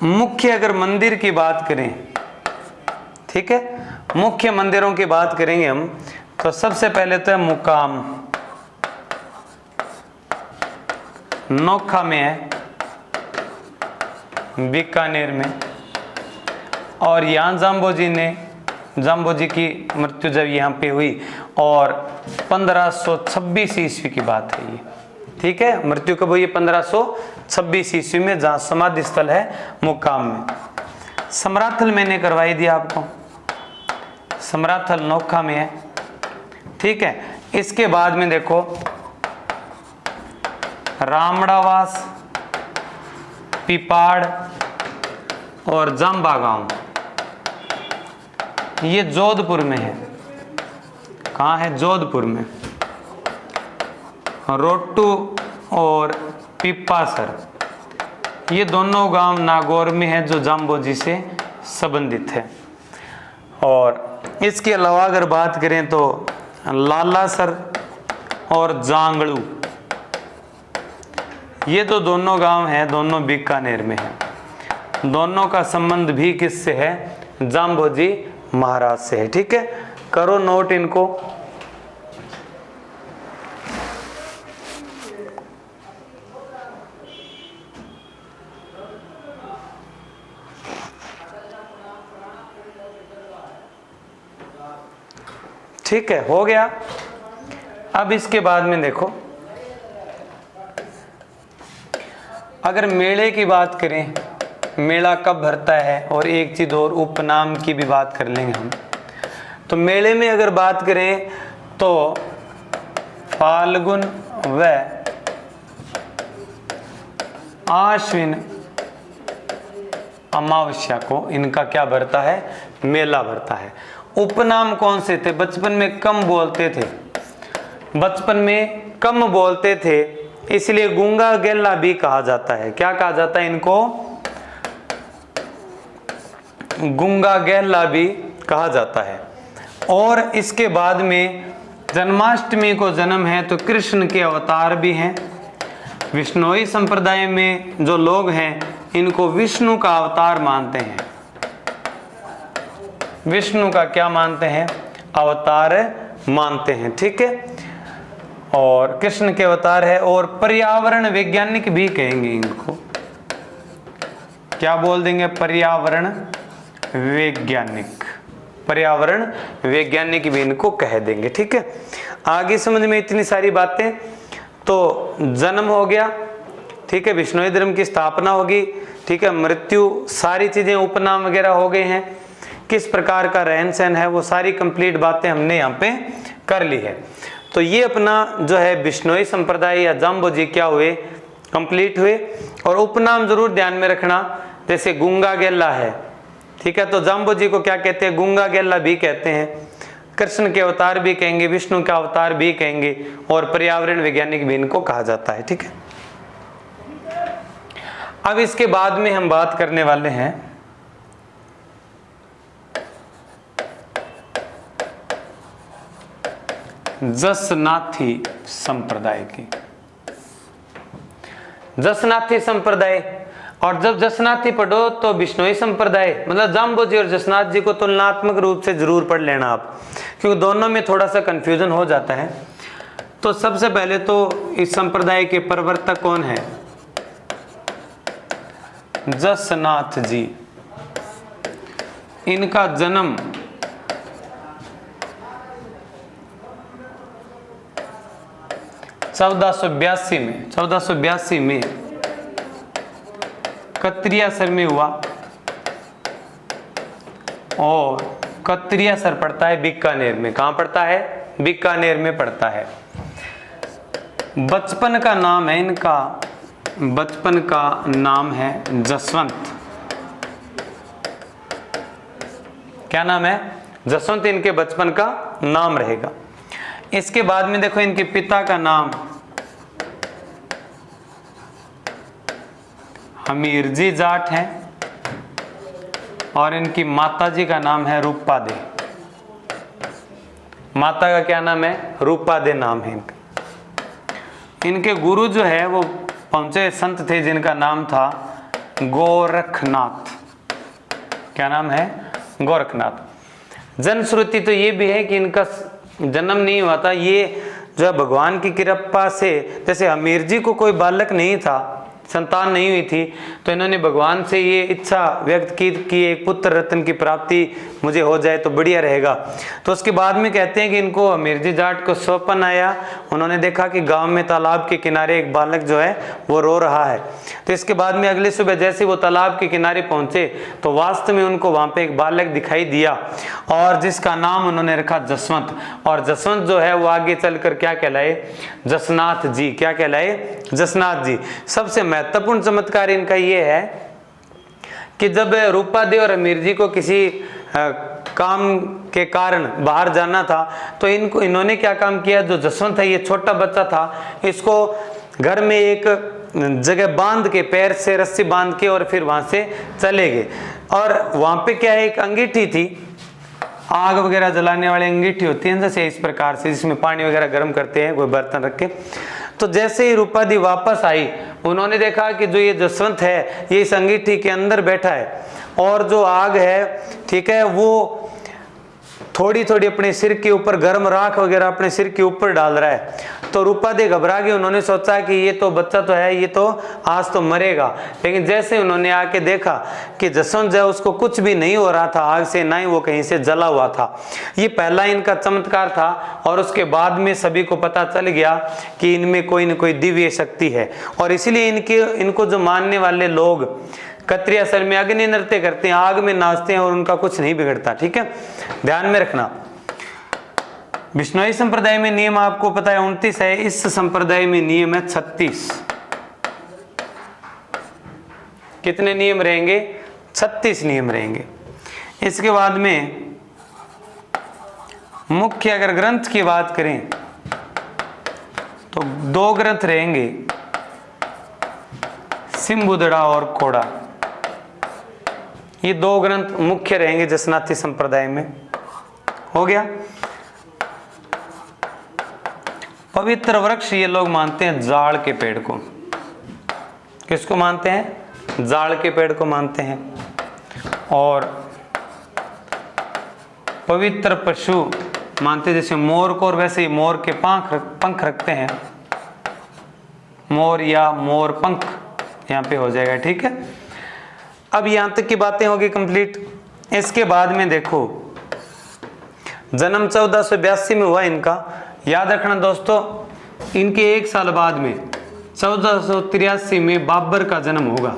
मुख्य अगर मंदिर की बात करें, ठीक है, मुख्य मंदिरों की बात करेंगे हम, तो सबसे पहले तो है मुकाम, नोखा में है, बीकानेर में, और यहाँ जाम्बोजी की मृत्यु जब यहाँ पे हुई और 1526 ईस्वी की बात है ये। ठीक है, मृत्यु कब हुई? 1526 ईस्वी में, जहाँ समाधि स्थल है मुकाम में। समराथल मैंने करवाई दी आपको, समराथल नोखा में है। ठीक है, इसके बाद में देखो रामड़ावास, पिपाड़ और जाम्बा गांव, ये जोधपुर में है। कहाँ है? जोधपुर में। रोट्टू और पिपासर, ये दोनों गांव नागौर में है जो जाम्बोजी से संबंधित है। और इसके अलावा अगर बात करें तो लालासर और जांगड़ू, ये तो दोनों गांव हैं, दोनों बीकानेर में है। दोनों का संबंध भी किससे है? जाम्बोजी महाराज से है। ठीक है, करो नोट इनको। ठीक है, हो गया। अब इसके बाद में देखो, अगर मेले की बात करें, मेला कब भरता है, और एक चीज और उपनाम की भी बात कर लेंगे हम। तो मेले में अगर बात करें तो फाल्गुन व आश्विन अमावस्या को इनका क्या भरता है? मेला भरता है। उपनाम कौन से थे? बचपन में कम बोलते थे, इसलिए गूंगा गेल्ला भी कहा जाता है। क्या कहा जाता है इनको? गूंगा गेल्ला भी कहा जाता है। और इसके बाद में जन्माष्टमी को जन्म है तो कृष्ण के अवतार भी हैं। विष्णोई संप्रदाय में जो लोग हैं इनको विष्णु का अवतार मानते हैं। विष्णु का क्या मानते हैं? अवतार मानते हैं। ठीक है, और कृष्ण के अवतार है। और पर्यावरण वैज्ञानिक भी कहेंगे इनको। क्या बोल देंगे? पर्यावरण वैज्ञानिक भी इनको कह देंगे। ठीक है, आगे समझ में इतनी सारी बातें। तो जन्म हो गया, ठीक है, विष्णोई धर्म की स्थापना होगी, ठीक है, मृत्यु, सारी चीजें उपनाम वगैरह हो गए हैं। किस प्रकार का रहन सहन है वो सारी कंप्लीट बातें हमने यहाँ पे कर ली है। तो ये अपना जो है बिश्नोई संप्रदाय या जाम्बोजी क्या हुए? कंप्लीट हुए। और उपनाम जरूर ध्यान में रखना, जैसे गूंगा गेल्ला है, ठीक है, तो जाम्बोजी को क्या कहते हैं? गूंगा गेल्ला भी कहते हैं। कृष्ण के अवतार भी कहेंगे, विष्णु के अवतार भी कहेंगे, और पर्यावरण वैज्ञानिक भी इनको कहा जाता है। ठीक है, अब इसके बाद में हम बात करने वाले हैं जसनाथी संप्रदाय की। जसनाथी संप्रदाय, और जब जसनाथी पढ़ो तो बिश्नोई संप्रदाय, मतलब जाम्बोजी और जसनाथ जी को तुलनात्मक रूप से जरूर पढ़ लेना आप, क्योंकि दोनों में थोड़ा सा कंफ्यूजन हो जाता है। तो सबसे पहले तो इस संप्रदाय के प्रवर्तक कौन है? जसनाथ जी। इनका जन्म 1482 में कत्रियासर में हुआ, और कत्रियासर पड़ता है बीकानेर में। कहां पड़ता है? बीकानेर में पड़ता है। बचपन का नाम है इनका, बचपन का नाम है जसवंत। क्या नाम है? जसवंत इनके बचपन का नाम रहेगा। इसके बाद में देखो इनके पिता का नाम हमीरजी जाट है, और इनकी माता जी का नाम है रूपादे। माता का क्या नाम है? रूपादे नाम है इनका। इनके गुरु जो है वो पहुंचे संत थे जिनका नाम था गोरखनाथ। क्या नाम है? गोरखनाथ। जनश्रुति तो ये भी है कि इनका जन्म नहीं हुआ था, ये जो भगवान की कृपा से, जैसे हमीर जी को कोई बालक नहीं था, संतान नहीं हुई थी, तो इन्होंने भगवान से ये इच्छा व्यक्त की कि एक पुत्र रत्न की प्राप्ति मुझे हो जाए तो बढ़िया रहेगा। तो उसके बाद में कहते हैं कि इनको हमीरजी जाट को स्वप्न आया, उन्होंने देखा कि गांव में तालाब के किनारे एक बालक जो है वो रो रहा है। तो इसके बाद में अगली सुबह जैसे वो तालाब के किनारे पहुंचे तो वास्तव में उनको वहां पे एक बालक दिखाई दिया, और जिसका नाम उन्होंने रखा जसवंत। और जसवंत जो है वो आगे चलकर क्या कहलाए? जसनाथ जी। क्या कहलाए? जसनाथ जी। सबसे महत्वपूर्ण चमत्कार इनका ये है कि जब रूपादे और हमीर जी को किसी काम के कारण बाहर जाना था तो इन्होंने क्या काम किया? जो जसवंत है, ये छोटा बच्चा था, इसको घर में एक जगह बांध के, पैर से रस्सी बांध के, और फिर वहां से चले गए। और वहां पे क्या है? एक अंगीठी थी, आग वगैरह जलाने वाली अंगीठी होती है जैसे इस प्रकार से, जिसमें पानी वगैरह गर्म करते हैं कोई बर्तन रख के। तो जैसे ही रूपादी वापस आई, उन्होंने देखा कि जो ये जसवंत है ये इस अंगीठी के अंदर बैठा है, और जो आग है, ठीक है, वो थोड़ी थोड़ी अपने सिर के ऊपर गर्म राख वगैरह अपने सिर के ऊपर डाल रहा है। तो रूपादे घबरा गए, उन्होंने सोचा कि ये तो बच्चा तो है, ये तो आज तो मरेगा। लेकिन जैसे उन्होंने आके देखा कि जसवंत जो है उसको कुछ भी नहीं हो रहा था आग से, ना ही वो कहीं से जला हुआ था। ये पहला इनका चमत्कार था, और उसके बाद में सभी को पता चल गया कि इनमें कोई न कोई दिव्य शक्ति है। और इसीलिए इनको जो मानने वाले लोग कत्रियासर में अग्नि नृत्य करते हैं, आग में नाचते हैं, और उनका कुछ नहीं बिगड़ता। ठीक है, ध्यान में रखना। बिश्नोई संप्रदाय में नियम आपको पता है 29 है, इस संप्रदाय में नियम है 36। कितने नियम रहेंगे? 36 नियम रहेंगे। इसके बाद में मुख्य अगर ग्रंथ की बात करें तो 2 ग्रंथ रहेंगे, सिंबुदड़ा और कोड़ा। ये 2 ग्रंथ मुख्य रहेंगे जसनाथी संप्रदाय में। हो गया। पवित्र वृक्ष ये लोग मानते हैं जाड़ के पेड़ को। किसको मानते हैं? जाड़ के पेड़ को मानते हैं। और पवित्र पशु मानते हैं जैसे मोर को, और वैसे ही मोर के पंख रखते हैं, मोर या मोर पंख यहाँ पे हो जाएगा। ठीक है, अब यहां तक की बातें होगी कंप्लीट। इसके बाद में देखो जन्म 1482 में हुआ इनका। याद रखना दोस्तों, इनके 1 साल बाद में 1483 में बाबर का जन्म होगा।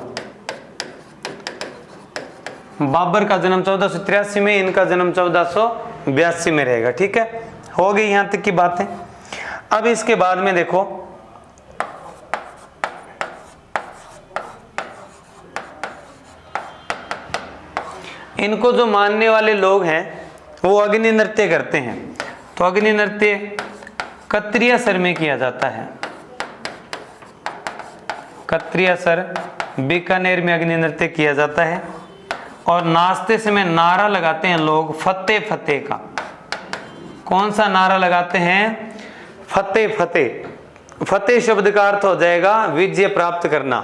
बाबर का जन्म 1483 में, इनका जन्म 1482 में रहेगा। ठीक है, हो गई यहां तक की बातें। अब इसके बाद में देखो इनको जो मानने वाले लोग हैं वो अग्नि नृत्य करते हैं। तो अग्नि नृत्य कत्रियासर में किया जाता है। कत्रियासर बीकानेर में अग्नि नृत्य किया जाता है। और नाचते समय नारा लगाते हैं लोग फतेह फतेह का। कौन सा नारा लगाते हैं? फतेह फतेह। फतेह शब्द का अर्थ हो जाएगा विजय प्राप्त करना।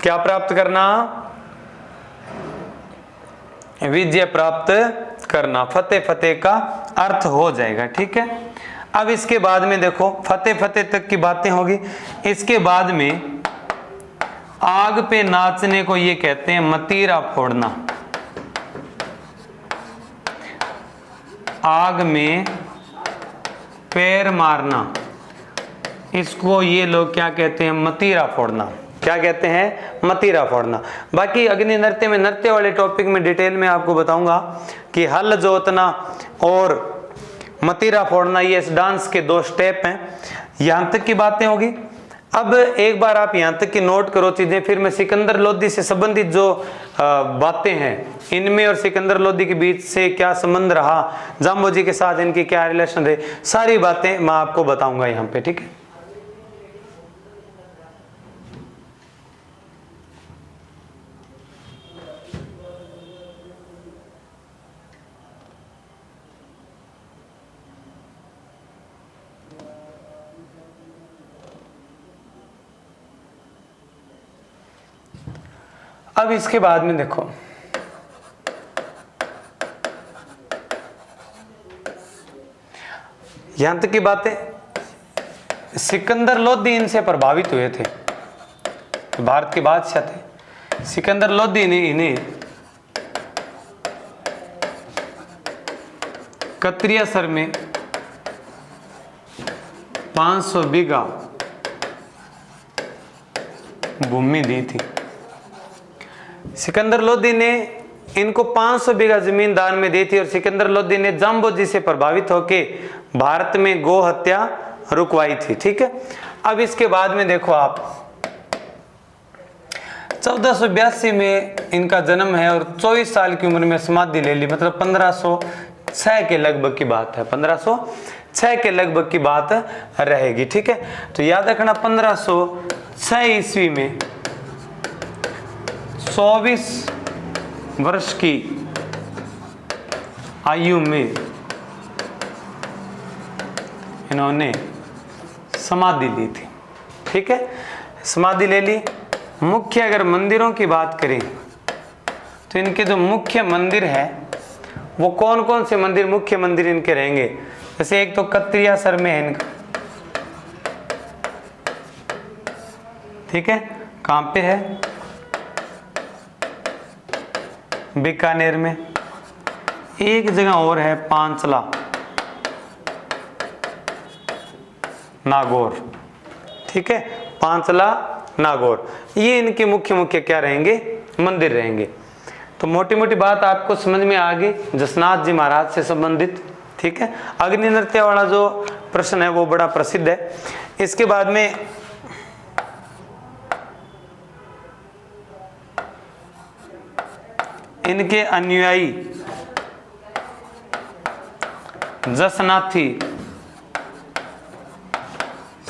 क्या प्राप्त करना? विजय प्राप्त करना। फतेह फतेह का अर्थ हो जाएगा। ठीक है, अब इसके बाद में देखो फतेह फतेह तक की बातें होगी। इसके बाद में आग पे नाचने को ये कहते हैं मतीरा फोड़ना। आग में पैर मारना, इसको ये लोग क्या कहते हैं? मतीरा फोड़ना। क्या कहते हैं? मतीरा फोड़ना। बाकी अग्नि नृत्य में, नृत्य वाले टॉपिक में डिटेल में आपको बताऊंगा कि हल जोतना और मतीरा फोड़ना ये इस डांस के 2 स्टेप हैं। यहां तक की बातें होगी। अब एक बार आप यहां तक की नोट करो चीजें, फिर मैं सिकंदर लोदी से संबंधित जो बातें हैं इनमें और सिकंदर लोदी के बीच से क्या संबंध रहा, जाम्बोजी के साथ इनकी क्या रिलेशन रहे, सारी बातें मैं आपको बताऊंगा यहाँ पे। ठीक है, अब इसके बाद में देखो यहां तक की बातें, सिकंदर लोदी इनसे प्रभावित हुए थे, भारत के बादशाह थे। सिकंदर लोदी ने इन्हें कत्रियासर में 500 बीघा भूमि दी थी। सिकंदर लोदी ने इनको 500 बीघा जमीन दान में दी थी और सिकंदर लोदी ने जाम्बोजी से प्रभावित होकर भारत में गौ हत्या रुकवाई थी। ठीक है, अब इसके बाद में देखो आप 1482 में इनका जन्म है और 24 साल की उम्र में समाधि ले ली। मतलब 1506 के लगभग की बात है, 1506 के लगभग की बात रहेगी। ठीक है, तो याद रखना 1506 ईस्वी में 24 वर्ष की आयु में इन्होंने समाधि ली थी। ठीक है, समाधि ले ली। मुख्य अगर मंदिरों की बात करें तो इनके जो मुख्य मंदिर है वो कौन कौन से मंदिर मुख्य मंदिर इनके रहेंगे? जैसे एक तो कत्रियासर में है इनका। ठीक है, कहां पे है? बीकानेर में। एक जगह और है पांचला नागौर। ठीक है, पांचला नागौर, ये इनके मुख्य मुख्य क्या रहेंगे? मंदिर रहेंगे। तो मोटी मोटी बात आपको समझ में आ गई जसनाथ जी महाराज से संबंधित। ठीक है, अग्नि नृत्य वाला जो प्रश्न है वो बड़ा प्रसिद्ध है। इसके बाद में इनके अनुयायी जसनाथी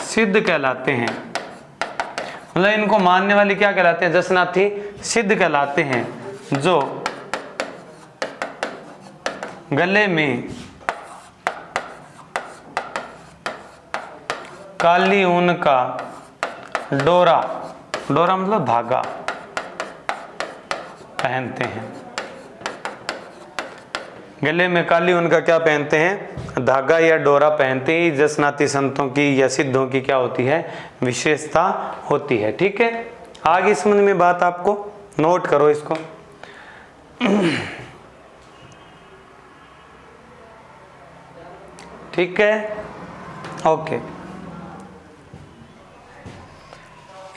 सिद्ध कहलाते हैं। मतलब इनको मानने वाले क्या कहलाते हैं? जसनाथी सिद्ध कहलाते हैं, जो गले में काली ऊन का डोरा, डोरा मतलब धागा पहनते हैं। गले में काली ऊन का क्या पहनते हैं? धागा या डोरा पहनते ही जसनाती संतों की या सिद्धों की क्या होती है? विशेषता होती है। ठीक है, आगे समझ में बात आपको, नोट करो इसको। ठीक है, ओके।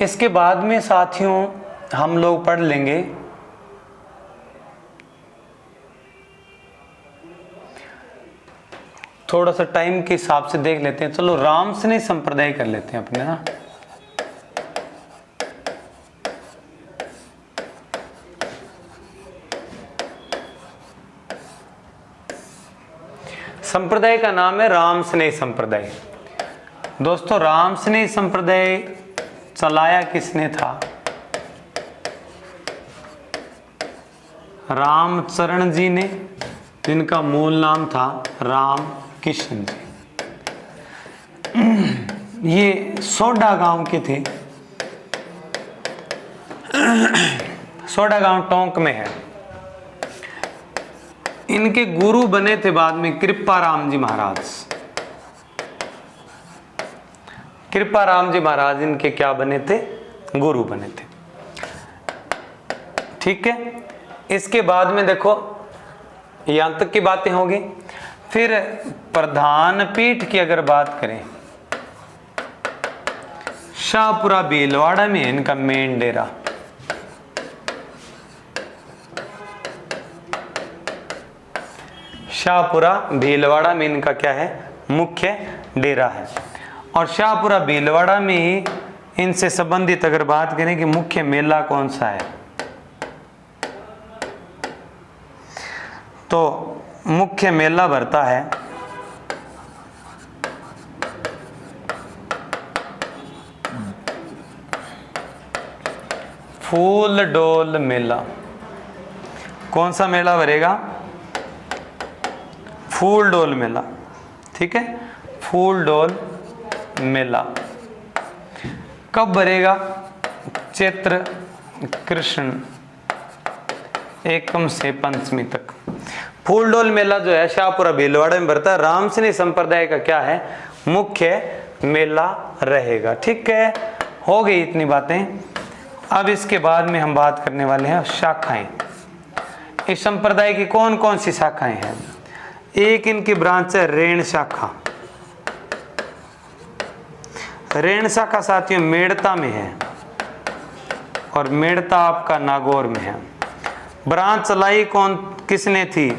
इसके बाद में साथियों हम लोग पढ़ लेंगे थोड़ा सा टाइम के हिसाब से देख लेते हैं। चलो रामसनेही संप्रदाय कर लेते हैं अपने ना। संप्रदाय का नाम है राम स्नेह संप्रदाय। दोस्तों राम स्नेह संप्रदाय चलाया किसने था? रामचरण जी ने, जिनका मूल नाम था राम किशन जी। ये सोडा गांव के थे। सोडा गांव टोंक में है। इनके गुरु बने थे बाद में कृपाराम जी महाराज। कृपाराम जी महाराज इनके क्या बने थे? गुरु बने थे। ठीक है, इसके बाद में देखो यहां तक की बातें होगी। फिर प्रधान पीठ की अगर बात करें, शाहपुरा भीलवाड़ा में इनका मेन डेरा। शाहपुरा भीलवाड़ा में इनका क्या है? मुख्य डेरा है। और शाहपुरा भीलवाड़ा में ही इनसे संबंधित अगर बात करें कि मुख्य मेला कौन सा है, तो मुख्य मेला भरता है फूल डोल मेला। कौन सा मेला भरेगा? फूल डोल मेला। ठीक है, फूल डोल मेला कब भरेगा? चैत्र कृष्ण एकम से पंचमी तक। फूल डोल मेला जो है शाहपुरा भीलवाड़ा में भरता है। राम स्नेह संप्रदाय का क्या है? मुख्य मेला रहेगा। ठीक है, हो गई इतनी बातें। अब इसके बाद में हम बात करने वाले हैं शाखाएं। इस संप्रदाय की कौन कौन सी शाखाएं हैं? एक इनकी ब्रांच है रेण शाखा। रेण शाखा साथियों मेड़ता में है, और मेड़ता आपका नागौर में है। ब्रांच चलाई कौन किसने थी?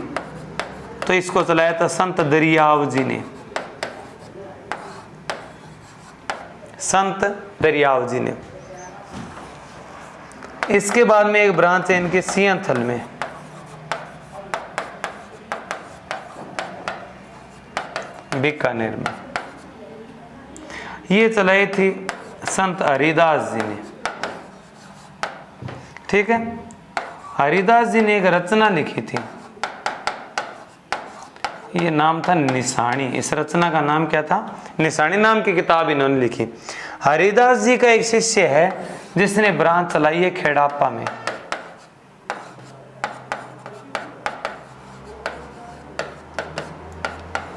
तो इसको चलाया था संत दरियाव जी ने। संत दरियाव जी ने। इसके बाद में एक ब्रांच है इनके सियांथल में। बीकानेर में। ये चलाई थी संत हरिदास जी ने। ठीक है, हरिदास जी ने एक रचना लिखी थी, ये नाम था निशानी। इस रचना का नाम क्या था? निशानी नाम की किताब इन्होंने लिखी। हरिदास जी का एक शिष्य है जिसने ब्रांच चलाई है खेड़ापा में।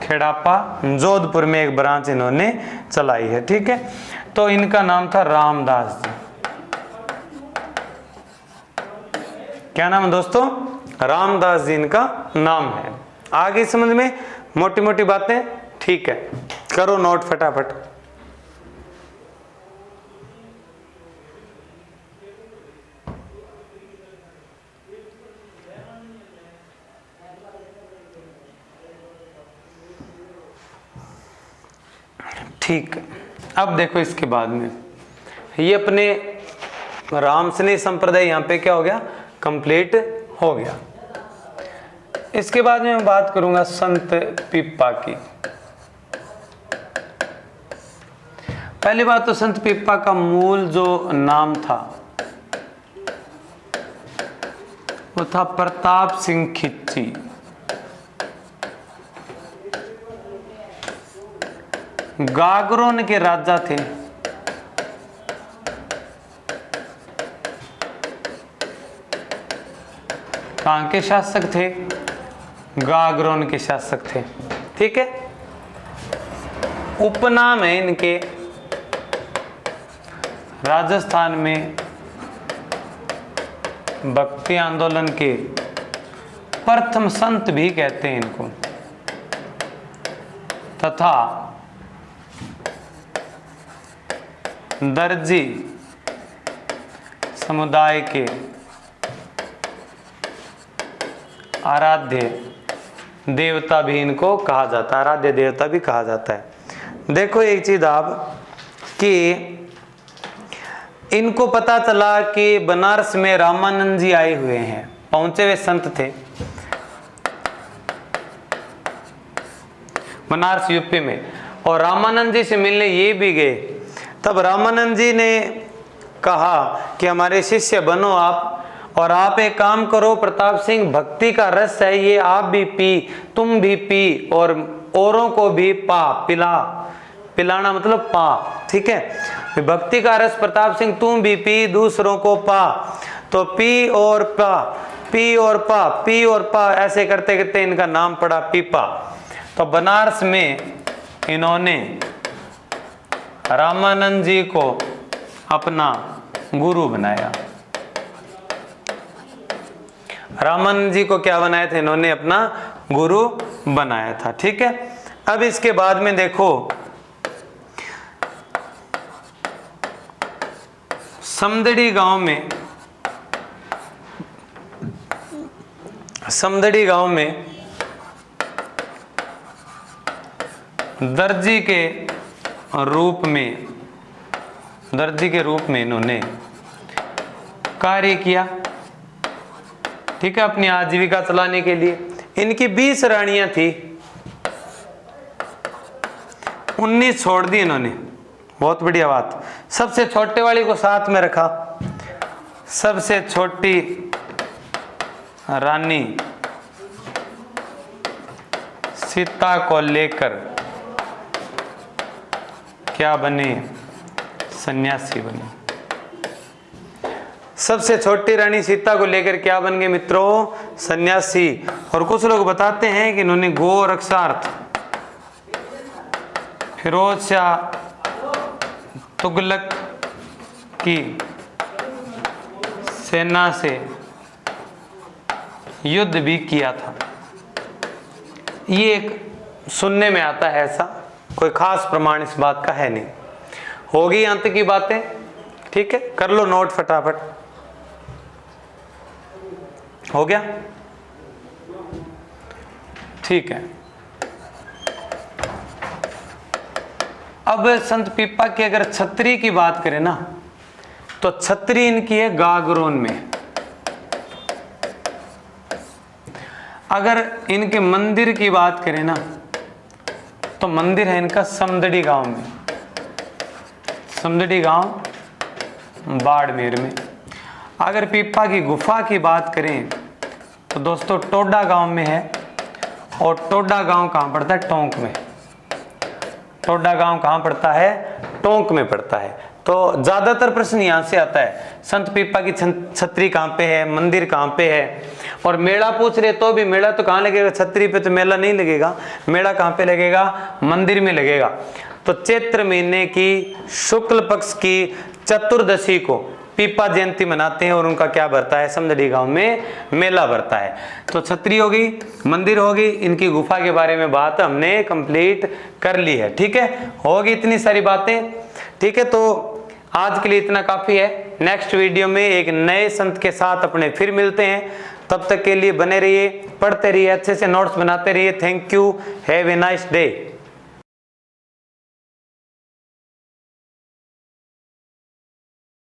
खेड़ापा जोधपुर में एक ब्रांच इन्होंने चलाई है। ठीक है, तो इनका नाम था रामदास जी। क्या नाम है दोस्तों? रामदास जी इनका नाम है। आगे समझ में मोटी मोटी बातें? ठीक है, करो नोट फटाफट। ठीक, अब देखो इसके बाद में ये अपने राम स्नेह संप्रदाय यहाँ पे क्या हो गया? कंप्लीट हो गया। इसके बाद में मैं बात करूंगा संत पिप्पा की। पहली बात तो संत पिप्पा का मूल जो नाम था वो था प्रताप सिंह खिच्ची। गागरोन के राजा थे। कहां के शासक थे? गागरोन के शासक थे। ठीक है, उपनाम है इनके राजस्थान में भक्ति आंदोलन के प्रथम संत भी कहते हैं इनको, तथा दर्जी समुदाय के आराध्य देवता भी इनको कहा जाता है। आराध्य देवता भी कहा जाता है। देखो एक चीज आप कि इनको पता चला कि बनारस में रामानंद जी आए हुए हैं, पहुंचे हुए संत थे। बनारस यूपी में। और रामानंद जी से मिलने ये भी गए। तब रामानंद जी ने कहा कि हमारे शिष्य बनो आप, और आप एक काम करो प्रताप सिंह, भक्ति का रस है ये आप भी पी, तुम भी पी, और औरों को भी पिलाना मतलब पा, ठीक है। भक्ति का रस प्रताप सिंह तुम भी पी, दूसरों को पा। तो पी और पा, पी और पा, पी और पा, ऐसे करते करते इनका नाम पड़ा पीपा। तो बनारस में इन्होंने रामानंद जी को अपना गुरु बनाया। रामानंद जी को क्या बनाया था इन्होंने? अपना गुरु बनाया था, ठीक है। अब इसके बाद में देखो समदड़ी गांव में दर्जी के रूप में इन्होंने कार्य किया, ठीक है, अपनी आजीविका चलाने के लिए। इनकी 20 रानियां थी, 19 छोड़ दी इन्होंने। बहुत बढ़िया बात। सबसे छोटे वाली को साथ में रखा। सबसे छोटी रानी सीता को लेकर क्या बने? सन्यासी बने। सबसे छोटी रानी सीता को लेकर क्या बन गए मित्रों? सन्यासी। और कुछ लोग बताते हैं कि इन्होंने गो रक्षार्थ फिरोज शाह तुगलक की सेना से युद्ध भी किया था। ये एक सुनने में आता है, ऐसा कोई खास प्रमाण इस बात का है नहीं। होगी अंत की बातें, ठीक है, कर लो नोट फटाफट। हो गया? ठीक है। अब संत पीपा की अगर छतरी की बात करें ना, तो छतरी इनकी है गागरोन में। अगर इनके मंदिर की बात करें ना, तो मंदिर है इनका समदड़ी गांव में। समदड़ी गांव बाड़मेर में। अगर पीपा की गुफा की बात करें तो दोस्तों टोडा गांव में है। और टोडा गांव कहाँ पड़ता है? टोंक में। टोडा गांव कहाँ पड़ता है? टोंक में पड़ता है। तो ज्यादातर प्रश्न यहाँ से आता है, संत पीपा की छतरी कहाँ पे है, मंदिर कहाँ पे है। और मेला पूछ रहे तो भी मेला तो कहाँ लगेगा? छतरी पे तो मेला नहीं लगेगा। मेला कहाँ पे लगेगा? मंदिर में लगेगा। तो चैत्र महीने की शुक्ल पक्ष की चतुर्दशी को पीपा जयंती मनाते हैं और उनका क्या भरता है? समदड़ी गांव में मेला भरता है। तो छतरी होगी, मंदिर होगी, इनकी गुफा के बारे में बात हमने कंप्लीट कर ली है, ठीक है। होगी इतनी सारी बातें, ठीक है। तो आज के लिए इतना काफी है। नेक्स्ट वीडियो में एक नए संत के साथ अपने फिर मिलते हैं। तब तक के लिए बने रहिए, पढ़ते रहिए, अच्छे से नोट्स बनाते रहिए। Thank you, have a nice day.